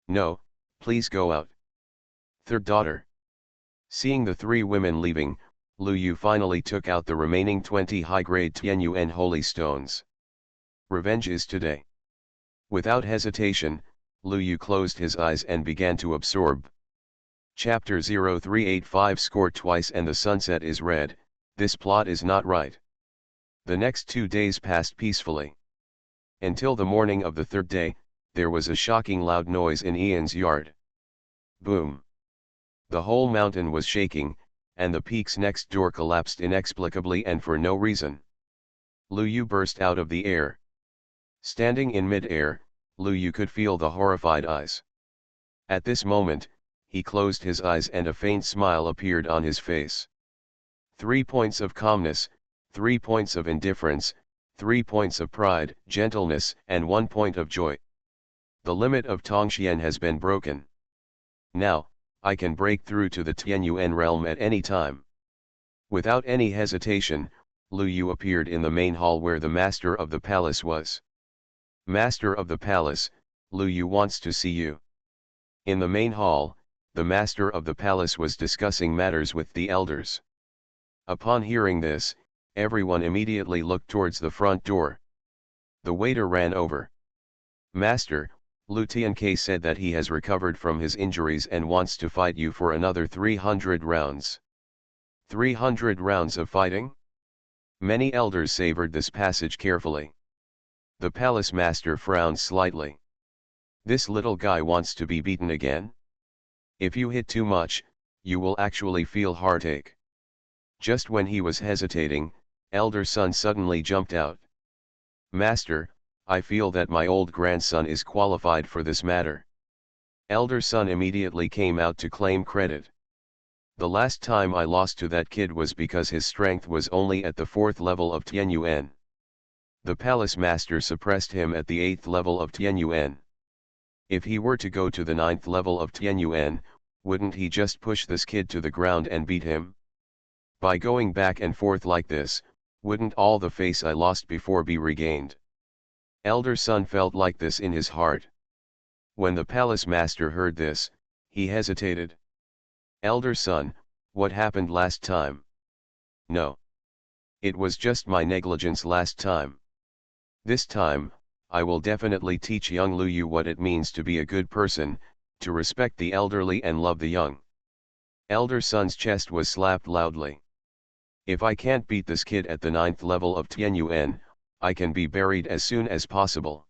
No, please go out. Third daughter. Seeing the three women leaving, Lu Yu finally took out the remaining 20 high-grade Tianyuan holy stones. Revenge is today. Without hesitation, Lu Yu closed his eyes and began to absorb. Chapter 0385 Score twice and the sunset is red. This plot is not right. The next 2 days passed peacefully. Until the morning of the third day, there was a shocking loud noise in Ian's yard. Boom! The whole mountain was shaking, and the peaks next door collapsed inexplicably and for no reason. Lu Yu burst out of the air. Standing in mid-air, Lu Yu could feel the horrified eyes. At this moment, he closed his eyes and a faint smile appeared on his face. 3 points of calmness, 3 points of indifference, 3 points of pride, gentleness, and 1 point of joy. The limit of Tongxian has been broken. Now, I can break through to the Tianyuan realm at any time. Without any hesitation, Lu Yu appeared in the main hall where the master of the palace was. Master of the palace, Lu Yu wants to see you. In the main hall, the master of the palace was discussing matters with the elders. Upon hearing this, everyone immediately looked towards the front door. The waiter ran over. Master, Lu Tianke said that he has recovered from his injuries and wants to fight you for another 300 rounds. 300 rounds of fighting? Many elders savored this passage carefully. The palace master frowned slightly. This little guy wants to be beaten again? If you hit too much, you will actually feel heartache. Just when he was hesitating, elder son suddenly jumped out. Master, I feel that my old grandson is qualified for this matter. Elder son immediately came out to claim credit. The last time I lost to that kid was because his strength was only at the 4th level of Tianyuan. The palace master suppressed him at the 8th level of Tianyuan. If he were to go to the 9th level of Tianyuan, wouldn't he just push this kid to the ground and beat him? By going back and forth like this, wouldn't all the face I lost before be regained? Elder son felt like this in his heart. When the palace master heard this, he hesitated. Elder son, what happened last time? No. It was just my negligence last time. This time, I will definitely teach young Lu Yu what it means to be a good person, to respect the elderly and love the young. Elder son's chest was slapped loudly. If I can't beat this kid at the 9th level of Tianyuan, I can be buried as soon as possible.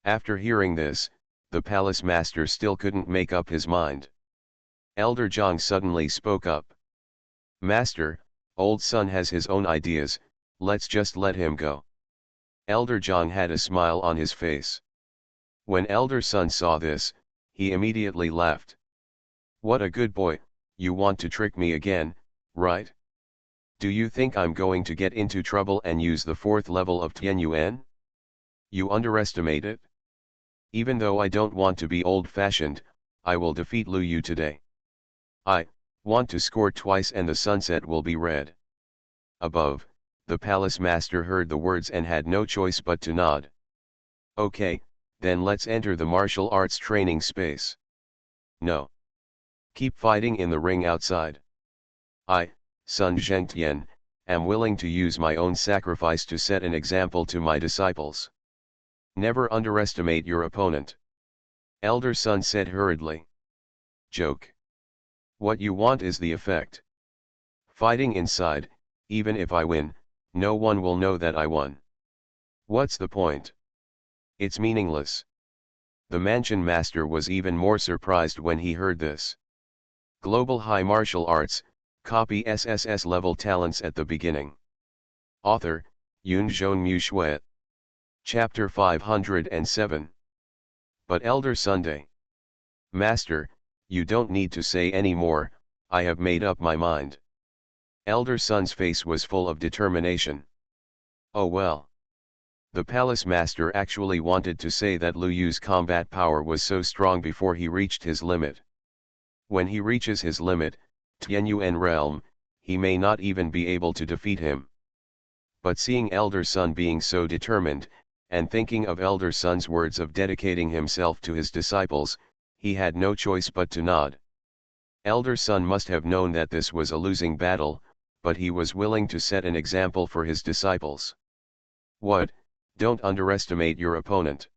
After hearing this, the palace master still couldn't make up his mind. Elder Zhang suddenly spoke up. Master, old son has his own ideas, let's just let him go. Elder Zhang had a smile on his face. When elder son saw this, he immediately laughed. What a good boy, you want to trick me again, right? Do you think I'm going to get into trouble and use the 4th level of Tianyuan? You underestimate it. Even though I don't want to be old-fashioned, I will defeat Lu Yu today. I want to score twice and the sunset will be red. Above, the palace master heard the words and had no choice but to nod. Okay, then let's enter the martial arts training space. No. Keep fighting in the ring outside. I, Sun Zhengtian, am willing to use my own sacrifice to set an example to my disciples. Never underestimate your opponent. Elder Sun said hurriedly. Joke. What you want is the effect. Fighting inside, even if I win, no one will know that I won. What's the point? It's meaningless. The mansion master was even more surprised when he heard this. Global High Martial Arts, copy SSS-level talents at the beginning. Author, Yun Zhong Mu Shui. Chapter 507. But Elder Sunday. Master, you don't need to say any more, I have made up my mind. Elder Sun's face was full of determination. Oh well. The palace master actually wanted to say that Lu Yu's combat power was so strong before he reached his limit. When he reaches his limit, Tianyuan realm, he may not even be able to defeat him. But seeing Elder Sun being so determined, and thinking of Elder Sun's words of dedicating himself to his disciples, he had no choice but to nod. Elder Sun must have known that this was a losing battle, but he was willing to set an example for his disciples. What? Don't underestimate your opponent.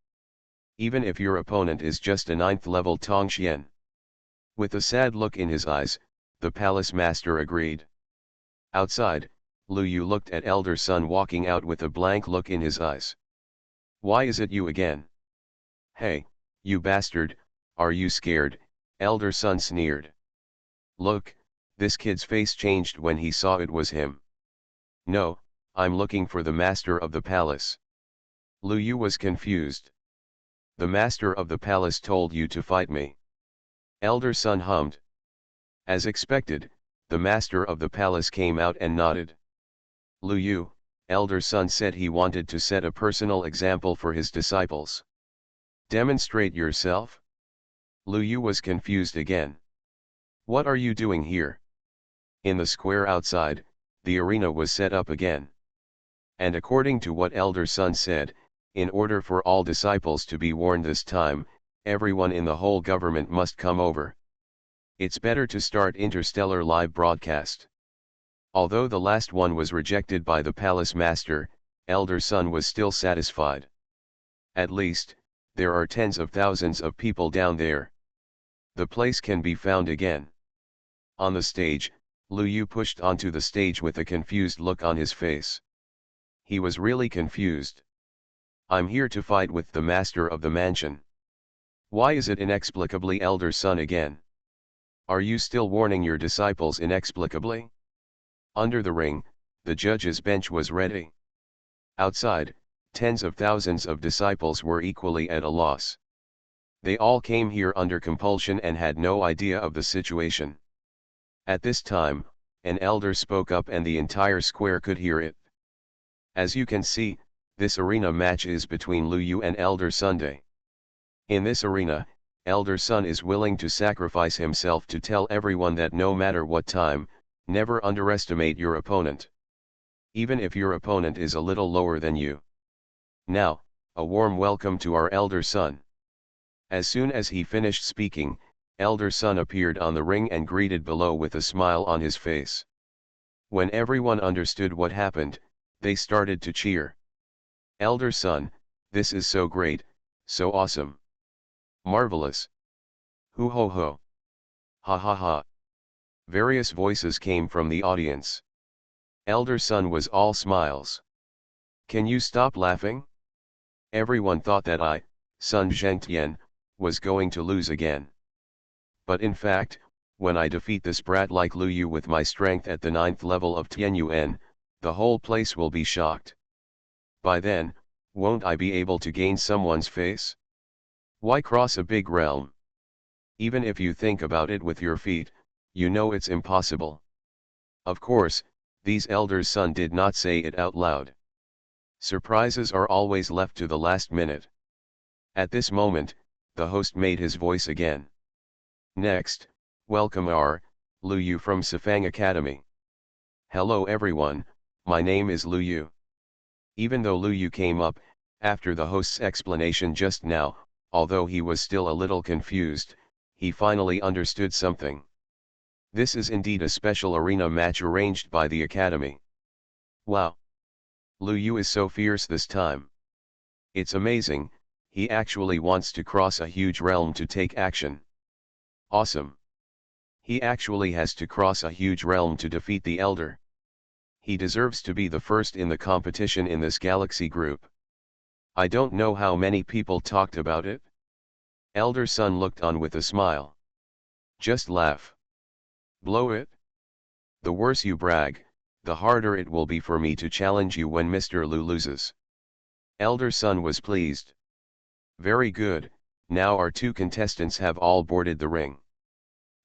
Even if your opponent is just a 9th level Tongxian. With a sad look in his eyes, the palace master agreed. Outside, Lu Yu looked at Elder Sun walking out with a blank look in his eyes. Why is it you again? Hey, you bastard, are you scared? Elder Sun sneered. Look, this kid's face changed when he saw it was him. No, I'm looking for the master of the palace. Lu Yu was confused. The master of the palace told you to fight me. Elder Sun hummed. As expected, the master of the palace came out and nodded. Lu Yu, Elder Sun said he wanted to set a personal example for his disciples. Demonstrate yourself? Lu Yu was confused again. What are you doing here? In the square outside, the arena was set up again. And according to what Elder Sun said, in order for all disciples to be warned this time, everyone in the whole government must come over. It's better to start interstellar live broadcast. Although the last one was rejected by the palace master, Elder Sun was still satisfied. At least, there are tens of thousands of people down there. The place can be found again. On the stage, Lu Yu pushed onto the stage with a confused look on his face. He was really confused. I'm here to fight with the master of the mansion. Why is it inexplicably Elder Sun again? Are you still warning your disciples inexplicably? Under the ring, the judge's bench was ready. Outside, tens of thousands of disciples were equally at a loss. They all came here under compulsion and had no idea of the situation. At this time, an elder spoke up and the entire square could hear it. As you can see, this arena match is between Lu Yu and Elder Sunday. In this arena, Elder Sun is willing to sacrifice himself to tell everyone that no matter what time, never underestimate your opponent. Even if your opponent is a little lower than you. Now, a warm welcome to our Elder Sun. As soon as he finished speaking, Elder Sun appeared on the ring and greeted below with a smile on his face. When everyone understood what happened, they started to cheer. Elder Sun, this is so great, so awesome. Marvelous. Hoo ho ho. Ha ha ha. Various voices came from the audience. Elder Sun was all smiles. Can you stop laughing? Everyone thought that I, Sun Zhengtian, was going to lose again. But in fact, when I defeat this brat like Lu Yu with my strength at the 9th level of Tianyuan, the whole place will be shocked. By then, won't I be able to gain someone's face? Why cross a big realm? Even if you think about it with your feet, you know it's impossible. Of course, these elders' son did not say it out loud. Surprises are always left to the last minute. At this moment, the host made his voice again. Next, welcome our, Lu Yu from SpecialAbilities. Hello everyone, my name is Lu Yu. Even though Lu Yu came up, after the host's explanation just now, although he was still a little confused, he finally understood something. This is indeed a special arena match arranged by the Academy. Wow! Lu Yu is so fierce this time. It's amazing, he actually wants to cross a huge realm to take action. Awesome! He actually has to cross a huge realm to defeat the Elder. He deserves to be the first in the competition in this galaxy group. I don't know how many people talked about it. Elder Sun looked on with a smile. Just laugh. Blow it. The worse you brag, the harder it will be for me to challenge you when Mr. Lu loses. Elder Sun was pleased. Very good, Now our two contestants have all boarded the ring.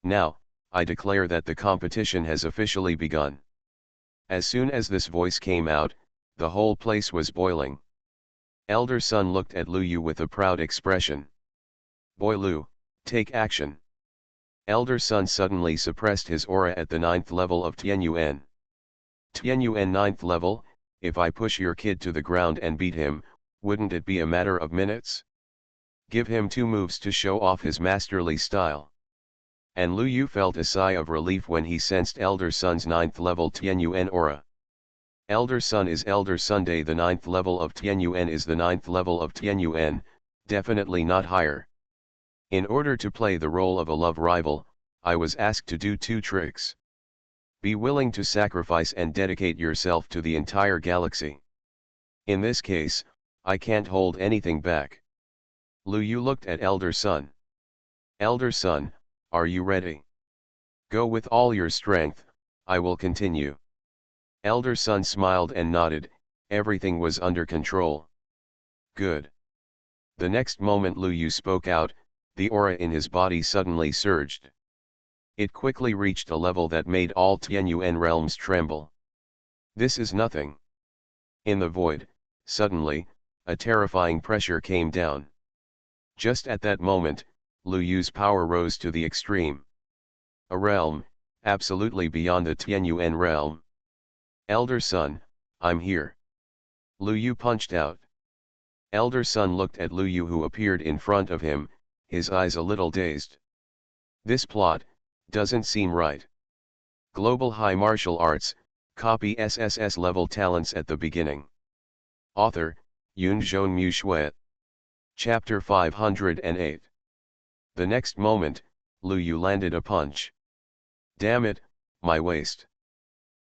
Now, I declare that the competition has officially begun. As soon as this voice came out, the whole place was boiling. Elder Sun looked at Lu Yu with a proud expression. Boy Lu, take action. Elder Sun suddenly suppressed his aura at the 9th level of Tianyuan. Tianyuan 9th level, if I push your kid to the ground and beat him, wouldn't it be a matter of minutes? Give him 2 moves to show off his masterly style. And Lu Yu felt a sigh of relief when he sensed Elder Sun's 9th level Tianyuan aura. Elder Sun is Elder Sunday. The 9th level of Tianyuan is the 9th level of Tianyuan, definitely not higher. In order to play the role of a love rival, I was asked to do 2 tricks. Be willing to sacrifice and dedicate yourself to the entire galaxy. In this case, I can't hold anything back. Lu Yu looked at Elder Sun. Elder Sun, are you ready? Go with all your strength, I will continue. Elder Sun smiled and nodded, everything was under control. Good. The next moment Lu Yu spoke out, the aura in his body suddenly surged. It quickly reached a level that made all Tianyuan realms tremble. This is nothing. In the void, suddenly, a terrifying pressure came down. Just at that moment, Lu Yu's power rose to the extreme. A realm, absolutely beyond the Tianyuan realm. Elder Sun, I'm here. Lu Yu punched out. Elder Sun looked at Lu Yu who appeared in front of him, his eyes a little dazed. This plot doesn't seem right. Global High Martial Arts, copy SSS-level talents at the beginning. Author, Yun Zhong Mu Shui. Chapter 508. The next moment, Lu Yu landed a punch. Damn it, my waist.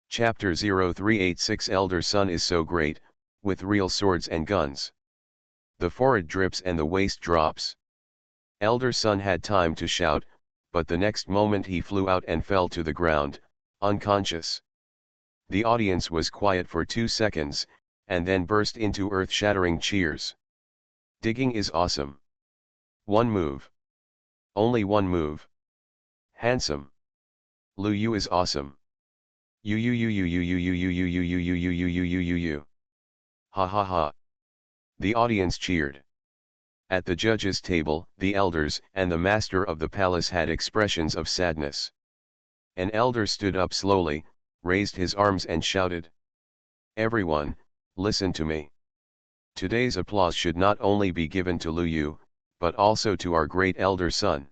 Chapter 0386. Elder Sun is so great, with real swords and guns. The forehead drips and the waist drops. Elder Sun had time to shout, but the next moment he flew out and fell to the ground, unconscious. The audience was quiet for 2 seconds, and then burst into earth-shattering cheers. Digging is awesome. 1 move. Only 1 move. Handsome. Lu Yu is awesome. You. Ha ha ha. The audience cheered. At the judges' table, the elders and the master of the palace had expressions of sadness. An elder stood up slowly, raised his arms and shouted. Everyone, listen to me. Today's applause should not only be given to Lu Yu, but also to our great Elder Sun.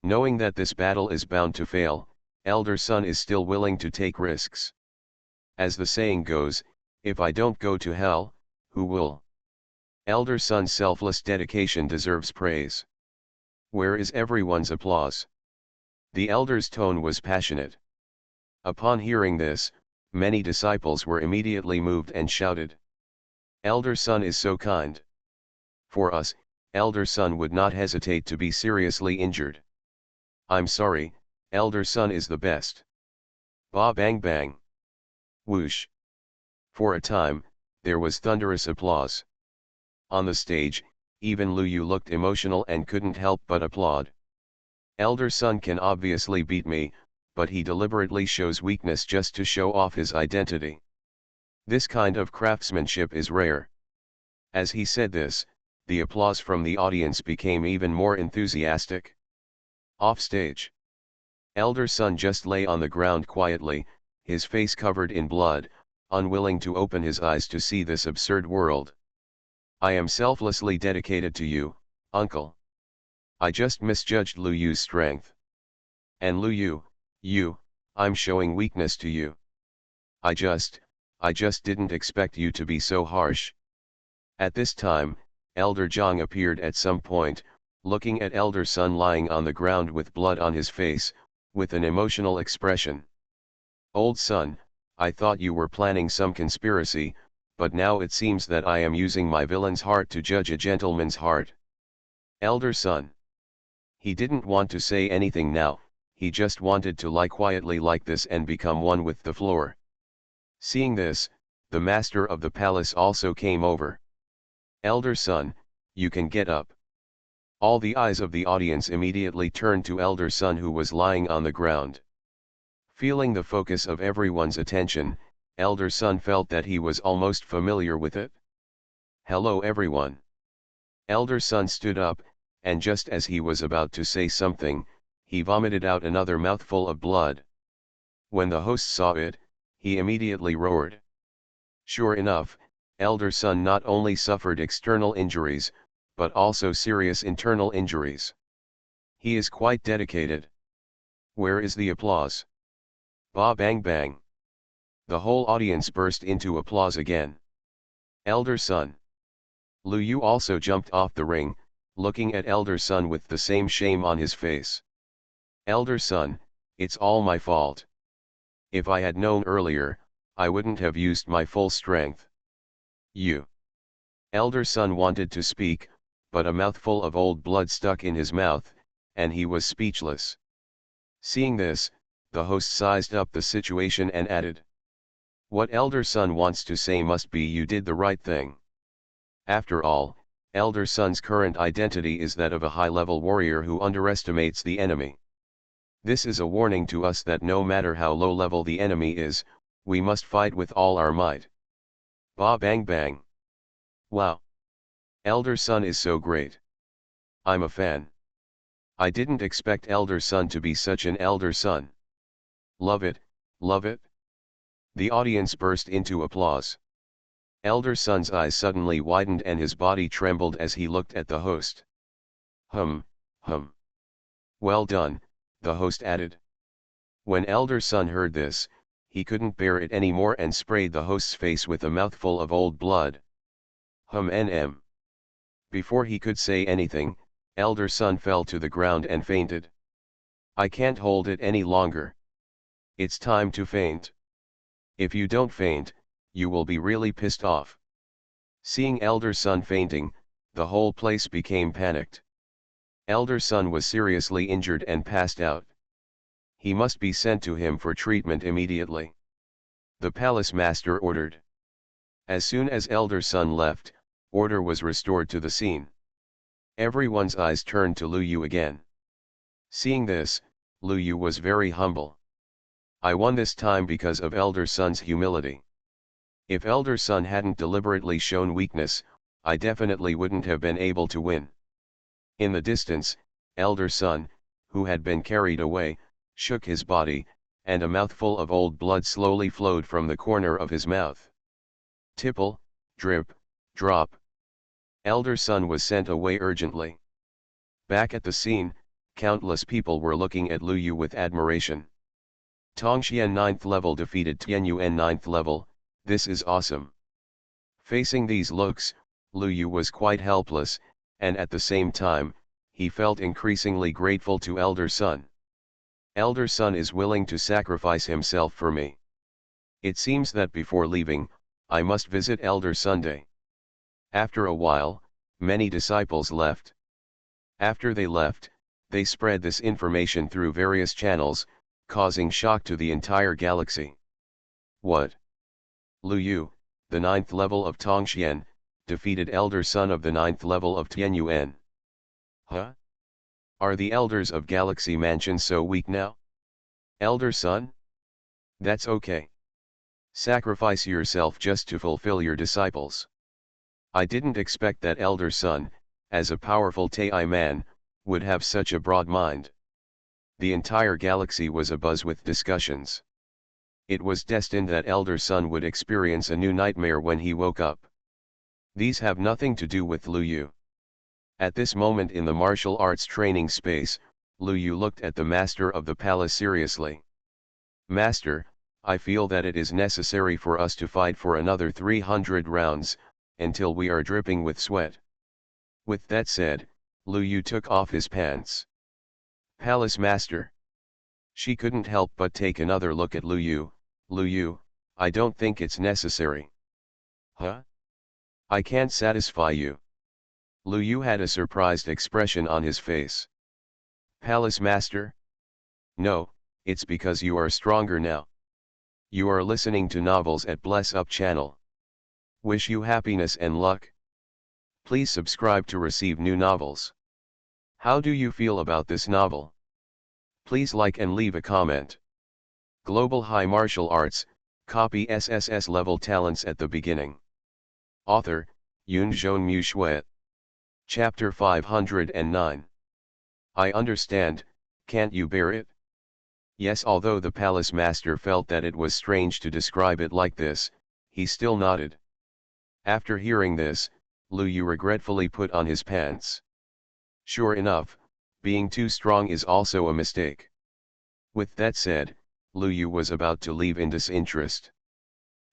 Knowing that this battle is bound to fail, Elder Sun is still willing to take risks. As the saying goes, if I don't go to hell, who will? Elder Sun's selfless dedication deserves praise. Where is everyone's applause? The elder's tone was passionate. Upon hearing this, many disciples were immediately moved and shouted. Elder Sun is so kind. For us, Elder Sun would not hesitate to be seriously injured. I'm sorry, Elder Sun is the best. Ba bang bang. Whoosh. For a time, there was thunderous applause. On the stage, even Lu Yu looked emotional and couldn't help but applaud. Elder Sun can obviously beat me, but he deliberately shows weakness just to show off his identity. This kind of craftsmanship is rare. As he said this, the applause from the audience became even more enthusiastic. Off stage. Elder Sun just lay on the ground quietly, his face covered in blood, unwilling to open his eyes to see this absurd world. I am selflessly dedicated to you, uncle. I just misjudged Lu Yu's strength. And Lu Yu, I'm showing weakness to you. I just didn't expect you to be so harsh. At this time, Elder Zhang appeared at some point, looking at Elder Sun lying on the ground with blood on his face, with an emotional expression. Old son, I thought you were planning some conspiracy, but now it seems that I am using my villain's heart to judge a gentleman's heart. Elder Sun. He didn't want to say anything now, he just wanted to lie quietly like this and become one with the floor. Seeing this, the master of the palace also came over. Elder Sun, you can get up. All the eyes of the audience immediately turned to Elder Sun, who was lying on the ground. Feeling the focus of everyone's attention, Elder Sun felt that he was almost familiar with it. "Hello everyone." Elder Sun stood up, and just as he was about to say something, he vomited out another mouthful of blood. When the host saw it, he immediately roared. Sure enough, Elder Sun not only suffered external injuries, but also serious internal injuries. He is quite dedicated. Where is the applause? Ba bang bang. The whole audience burst into applause again. Elder Sun. Lu Yu also jumped off the ring, looking at Elder Sun with the same shame on his face. Elder Sun, it's all my fault. If I had known earlier, I wouldn't have used my full strength. You. Elder Sun wanted to speak, but a mouthful of old blood stuck in his mouth, and he was speechless. Seeing this, the host sized up the situation and added, "What Elder Sun wants to say must be you did the right thing. After all, Elder Sun's current identity is that of a high-level warrior who underestimates the enemy. This is a warning to us that no matter how low-level the enemy is, we must fight with all our might." Ba bang bang. Wow. Elder Sun is so great. I'm a fan. I didn't expect Elder Sun to be such an Elder Sun. Love it, love it. The audience burst into applause. Elder Sun's eyes suddenly widened and his body trembled as he looked at the host. Hum. Well done, the host added. When Elder Sun heard this, he couldn't bear it anymore and sprayed the host's face with a mouthful of old blood. NM. Before he could say anything, Elder Sun fell to the ground and fainted. I can't hold it any longer. It's time to faint. If you don't faint, you will be really pissed off. Seeing Elder Sun fainting, the whole place became panicked. Elder Sun was seriously injured and passed out. He must be sent to him for treatment immediately. The palace master ordered. As soon as Elder Sun left, order was restored to the scene. Everyone's eyes turned to Lu Yu again. Seeing this, Lu Yu was very humble. I won this time because of Elder Sun's humility. If Elder Sun hadn't deliberately shown weakness, I definitely wouldn't have been able to win. In the distance, Elder Sun, who had been carried away, shook his body, and a mouthful of old blood slowly flowed from the corner of his mouth. Tipple, drip, drop. Elder Sun was sent away urgently. Back at the scene, countless people were looking at Lu Yu with admiration. Tongxian 9th level defeated Tianyuan 9th level, this is awesome. Facing these looks, Lu Yu was quite helpless, and at the same time, he felt increasingly grateful to Elder Sun. Elder Sun is willing to sacrifice himself for me. It seems that before leaving, I must visit Elder Sunday. After a while, many disciples left. After they left, they spread this information through various channels, causing shock to the entire galaxy. What? Lu Yu, the 9th level of Tongxian, defeated Elder Sun of the 9th level of Tianyuan. Huh? Are the elders of Galaxy Mansion so weak now? Elder Sun? That's okay. Sacrifice yourself just to fulfill your disciples. I didn't expect that Elder Sun, as a powerful Tai man, would have such a broad mind. The entire galaxy was abuzz with discussions. It was destined that Elder Sun would experience a new nightmare when he woke up. These have nothing to do with Lu Yu. At this moment in the martial arts training space, Lu Yu looked at the master of the palace seriously. Master, I feel that it is necessary for us to fight for another 300 rounds, until we are dripping with sweat. With that said, Lu Yu took off his pants. Palace master. She couldn't help but take another look at Lu Yu. Lu Yu, I don't think it's necessary. Huh? I can't satisfy you. Lu Yu had a surprised expression on his face. Palace master? No, it's because you are stronger now. You are listening to novels at Bless Up channel. Wish you happiness and luck. Please subscribe to receive new novels. How do you feel about this novel? Please like and leave a comment. Global High Martial Arts, copy SSS level talents at the beginning. Author, Yunzhong Mu Shui. Chapter 509. I understand, can't you bear it? Yes, although the palace master felt that it was strange to describe it like this, he still nodded. After hearing this, Lu Yu regretfully put on his pants. Sure enough, being too strong is also a mistake. With that said, Lu Yu was about to leave in disinterest.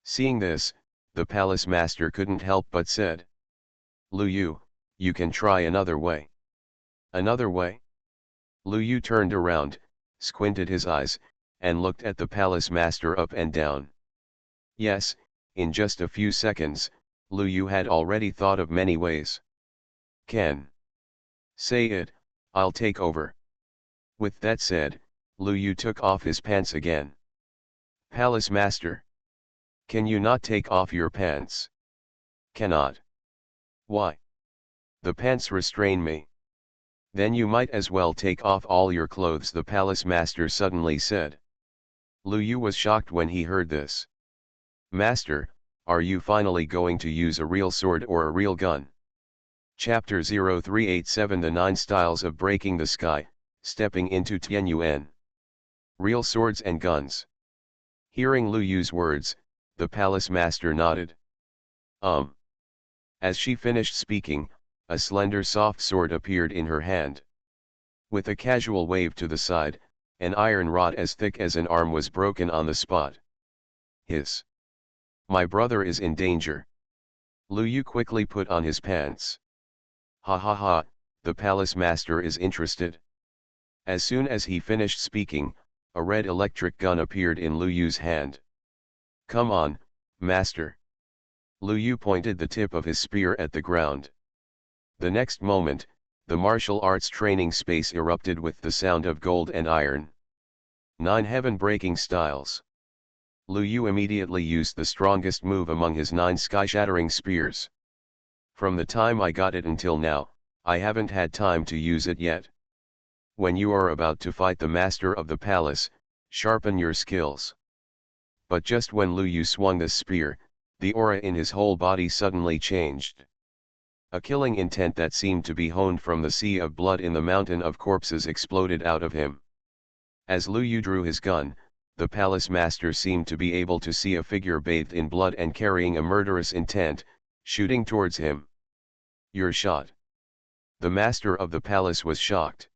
Seeing this, the palace master couldn't help but said, Lu Yu, you can try another way. Another way? Lu Yu turned around, squinted his eyes, and looked at the palace master up and down. Yes, in just a few seconds, Lu Yu had already thought of many ways. Can. Say it, I'll take over. With that said, Lu Yu took off his pants again. Palace master. Can you not take off your pants? Cannot. Why? The pants restrain me. Then you might as well take off all your clothes, the palace master suddenly said. Lu Yu was shocked when he heard this. Master, are you finally going to use a real sword or a real gun? Chapter 0387 The 9 Styles of Breaking the Sky, Stepping into Tianyuan. Real swords and guns. Hearing Lu Yu's words, the palace master nodded. As she finished speaking, a slender soft sword appeared in her hand. With a casual wave to the side, an iron rod as thick as an arm was broken on the spot. Hiss. My brother is in danger. Lu Yu quickly put on his pants. Ha ha ha, the palace master is interested. As soon as he finished speaking, a red electric gun appeared in Lu Yu's hand. Come on, master. Lu Yu pointed the tip of his spear at the ground. The next moment, the martial arts training space erupted with the sound of gold and iron. 9 heaven-breaking styles. Lu Yu immediately used the strongest move among his 9 sky-shattering spears. From the time I got it until now, I haven't had time to use it yet. When you are about to fight the master of the palace, sharpen your skills. But just when Lu Yu swung the spear, the aura in his whole body suddenly changed. A killing intent that seemed to be honed from the sea of blood in the mountain of corpses exploded out of him. As Lu Yu drew his gun, the palace master seemed to be able to see a figure bathed in blood and carrying a murderous intent, shooting towards him. You're shot. The master of the palace was shocked.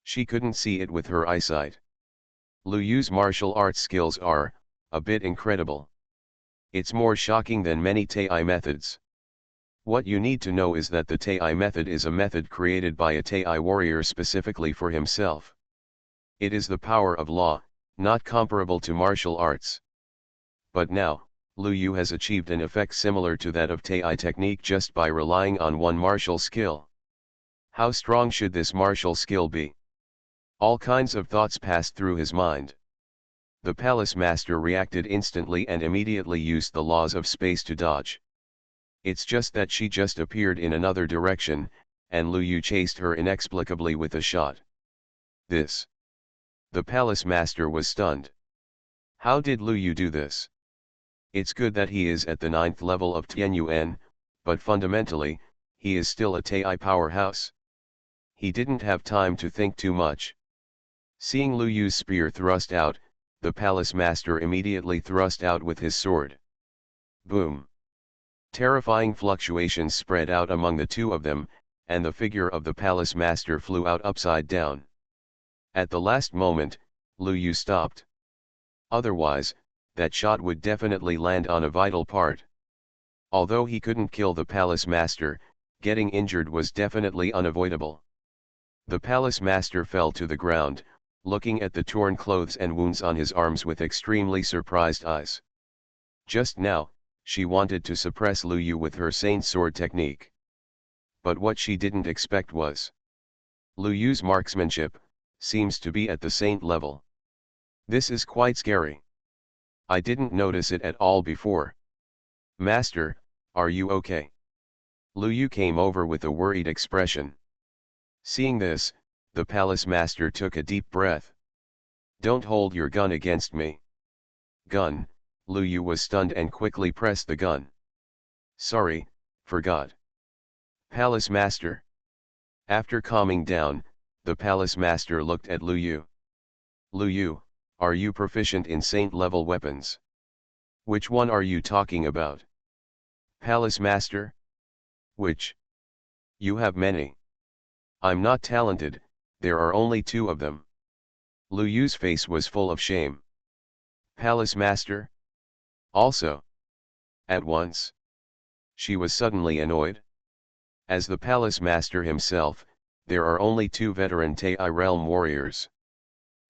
She couldn't see it with her eyesight. Lu Yu's martial arts skills are, a bit incredible. It's more shocking than many Tai methods. What you need to know is that the Tai method is a method created by a Tai warrior specifically for himself. It is the power of law, not comparable to martial arts. But now, Lu Yu has achieved an effect similar to that of Tai technique just by relying on one martial skill. How strong should this martial skill be? All kinds of thoughts passed through his mind. The palace master reacted instantly and immediately used the laws of space to dodge. It's just that she just appeared in another direction, and Lu Yu chased her inexplicably with a shot. This. The palace master was stunned. How did Lu Yu do this? It's good that he is at the 9th level of Tianyuan, but fundamentally, he is still a Tai powerhouse. He didn't have time to think too much. Seeing Lu Yu's spear thrust out, the palace master immediately thrust out with his sword. Boom! Terrifying fluctuations spread out among the two of them, and the figure of the palace master flew out upside down. At the last moment, Lu Yu stopped. Otherwise, that shot would definitely land on a vital part. Although he couldn't kill the palace master, getting injured was definitely unavoidable. The palace master fell to the ground, looking at the torn clothes and wounds on his arms with extremely surprised eyes. Just now, she wanted to suppress Lu Yu with her Saint Sword technique. But what she didn't expect was Lu Yu's marksmanship seems to be at the Saint level. This is quite scary. I didn't notice it at all before. Master, are you okay? Lu Yu came over with a worried expression. Seeing this, the palace master took a deep breath. Don't hold your gun against me. Gun, Lu Yu was stunned and quickly pressed the gun. Sorry, forgot. Palace master. After calming down, the palace master looked at Lu Yu. Lu Yu, are you proficient in saint-level weapons? Which one are you talking about? Palace master? Which? You have many. I'm not talented, there are only 2 of them. Lu Yu's face was full of shame. Palace master? Also. At once. She was suddenly annoyed. As the palace master himself, there are only 2 veteran Tai realm warriors.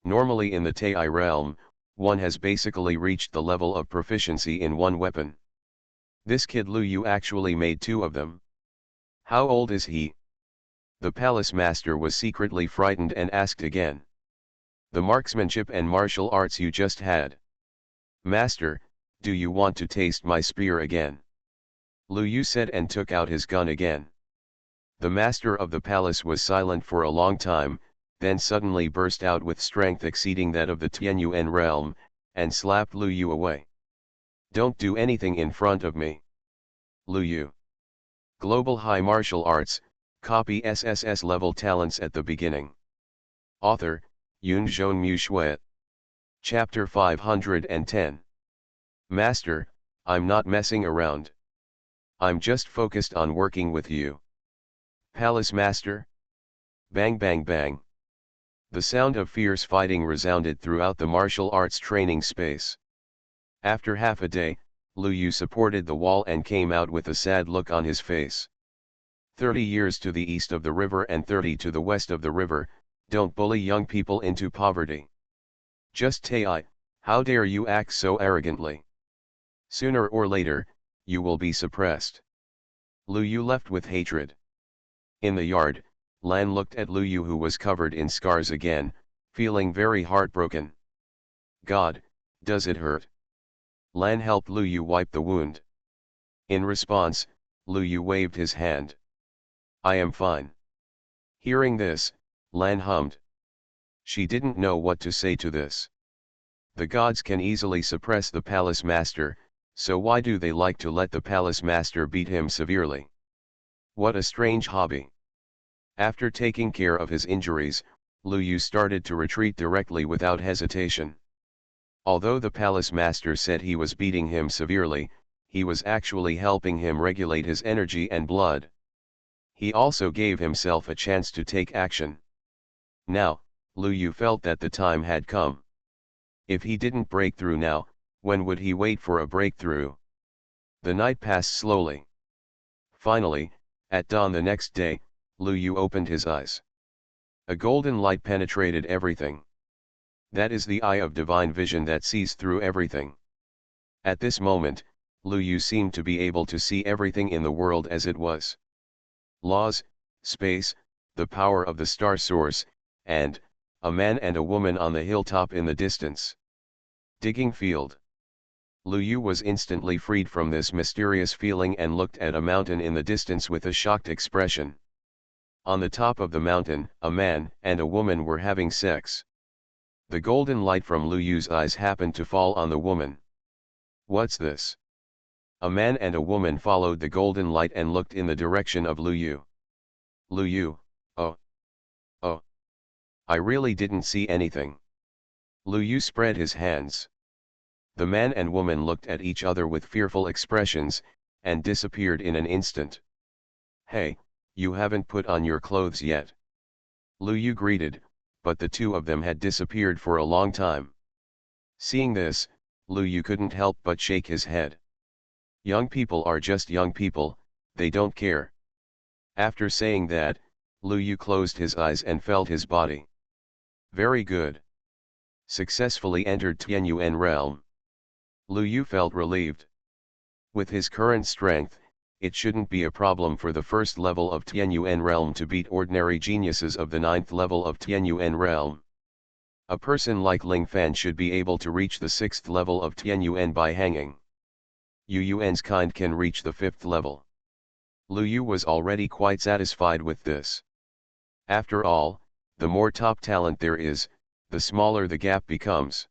Normally in the Tai realm, one has basically reached the level of proficiency in one weapon. This kid Lu Yu actually made 2 of them. How old is he? The palace master was secretly frightened and asked again. The marksmanship and martial arts you just had. Master, do you want to taste my spear again? Lu Yu said and took out his gun again. The master of the palace was silent for a long time, then suddenly burst out with strength exceeding that of the Tianyuan realm, and slapped Lu Yu away. Don't do anything in front of me. Lu Yu. Global High Martial Arts, copy SSS-level talents at the beginning. Author, Yunzhong Mu Shui. Chapter 510. Master, I'm not messing around. I'm just focused on working with you. Palace master? Bang bang bang. The sound of fierce fighting resounded throughout the martial arts training space. After half a day, Lu Yu supported the wall and came out with a sad look on his face. 30 years to the east of the river and 30 to the west of the river, don't bully young people into poverty. Just Tai, how dare you act so arrogantly? Sooner or later, you will be suppressed. Lu Yu left with hatred. In the yard, Lan looked at Lu Yu who was covered in scars again, feeling very heartbroken. God, does it hurt? Lan helped Lu Yu wipe the wound. In response, Lu Yu waved his hand. I am fine. Hearing this, Lan hummed. She didn't know what to say to this. The gods can easily suppress the palace master, so why do they like to let the palace master beat him severely? What a strange hobby. After taking care of his injuries, Lu Yu started to retreat directly without hesitation. Although the palace master said he was beating him severely, he was actually helping him regulate his energy and blood. He also gave himself a chance to take action. Now, Lu Yu felt that the time had come. If he didn't break through now, when would he wait for a breakthrough? The night passed slowly. Finally, at dawn the next day, Lu Yu opened his eyes. A golden light penetrated everything. That is the eye of divine vision that sees through everything. At this moment, Lu Yu seemed to be able to see everything in the world as it was. Laws, space, the power of the star source, and a man and a woman on the hilltop in the distance. Digging field. Lu Yu was instantly freed from this mysterious feeling and looked at a mountain in the distance with a shocked expression. On the top of the mountain, a man and a woman were having sex. The golden light from Lu Yu's eyes happened to fall on the woman. What's this? A man and a woman followed the golden light and looked in the direction of Lu Yu. Lu Yu, oh. I really didn't see anything. Lu Yu spread his hands. The man and woman looked at each other with fearful expressions, and disappeared in an instant. Hey, you haven't put on your clothes yet. Lu Yu greeted, but the 2 of them had disappeared for a long time. Seeing this, Lu Yu couldn't help but shake his head. Young people are just young people, they don't care. After saying that, Lu Yu closed his eyes and felt his body. Very good. Successfully entered Tianyuan realm. Lu Yu felt relieved. With his current strength, it shouldn't be a problem for the first level of Tianyuan realm to beat ordinary geniuses of the 9th level of Tianyuan realm. A person like Ling Fan should be able to reach the 6th level of Tianyuan by hanging. Yu Yuan's kind can reach the 5th level. Lu Yu was already quite satisfied with this. After all, the more top talent there is, the smaller the gap becomes.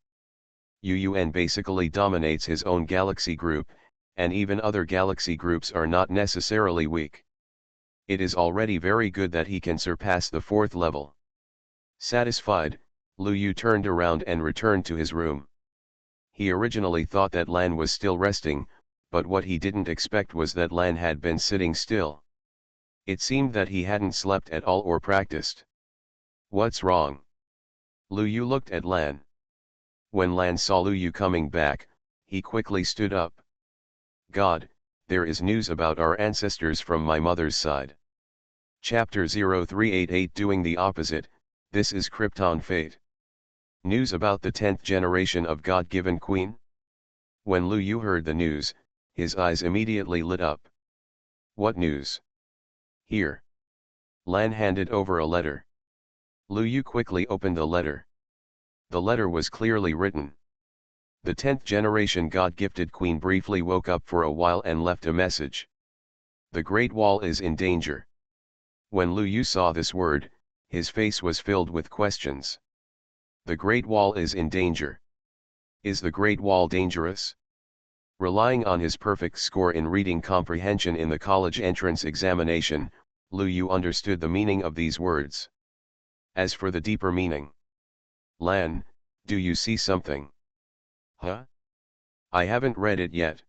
UUN basically dominates his own galaxy group, and even other galaxy groups are not necessarily weak. It is already very good that he can surpass the 4th level. Satisfied, Lu Yu turned around and returned to his room. He originally thought that Lan was still resting, but what he didn't expect was that Lan had been sitting still. It seemed that he hadn't slept at all or practiced. What's wrong? Lu Yu looked at Lan. When Lan saw Lu Yu coming back, he quickly stood up. God, there is news about our ancestors from my mother's side. Chapter 0388 Doing the opposite, this is Krypton fate. News about the 10th generation of God-given queen? When Lu Yu heard the news, his eyes immediately lit up. What news? Here. Lan handed over a letter. Lu Yu quickly opened the letter. The letter was clearly written. The 10th generation God-gifted queen briefly woke up for a while and left a message. The Great Wall is in danger. When Lu Yu saw this word, his face was filled with questions. The Great Wall is in danger. Is the Great Wall dangerous? Relying on his perfect score in reading comprehension in the college entrance examination, Lu Yu understood the meaning of these words. As for the deeper meaning. Lan, do you see something? Huh? I haven't read it yet.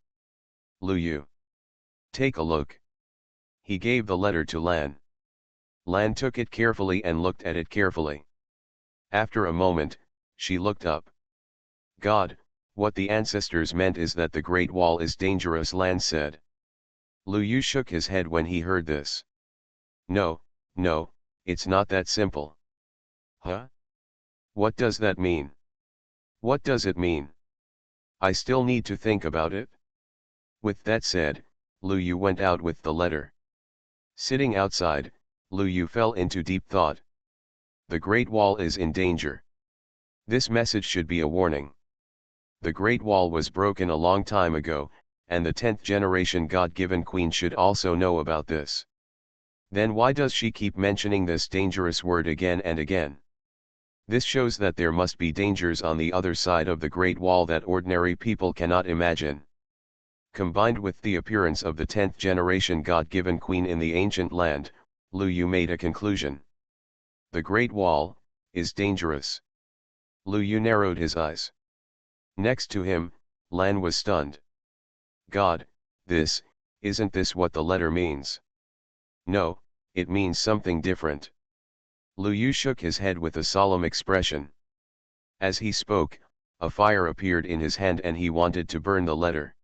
Lu Yu. Take a look. He gave the letter to Lan. Lan took it carefully and looked at it carefully. After a moment, she looked up. God, what the ancestors meant is that the Great Wall is dangerous, Lan said. Lu Yu shook his head when he heard this. No, it's not that simple. Huh? What does that mean? What does it mean? I still need to think about it. With that said, Lu Yu went out with the letter. Sitting outside, Lu Yu fell into deep thought. The Great Wall is in danger. This message should be a warning. The Great Wall was broken a long time ago, and the 10th generation God-given queen should also know about this. Then why does she keep mentioning this dangerous word again and again? This shows that there must be dangers on the other side of the Great Wall that ordinary people cannot imagine. Combined with the appearance of the 10th generation God-given queen in the ancient land, Lu Yu made a conclusion. The Great Wall is dangerous. Lu Yu narrowed his eyes. Next to him, Lan was stunned. God, isn't this what the letter means? No, it means something different. Lu Yu shook his head with a solemn expression. As he spoke, a fire appeared in his hand and he wanted to burn the letter.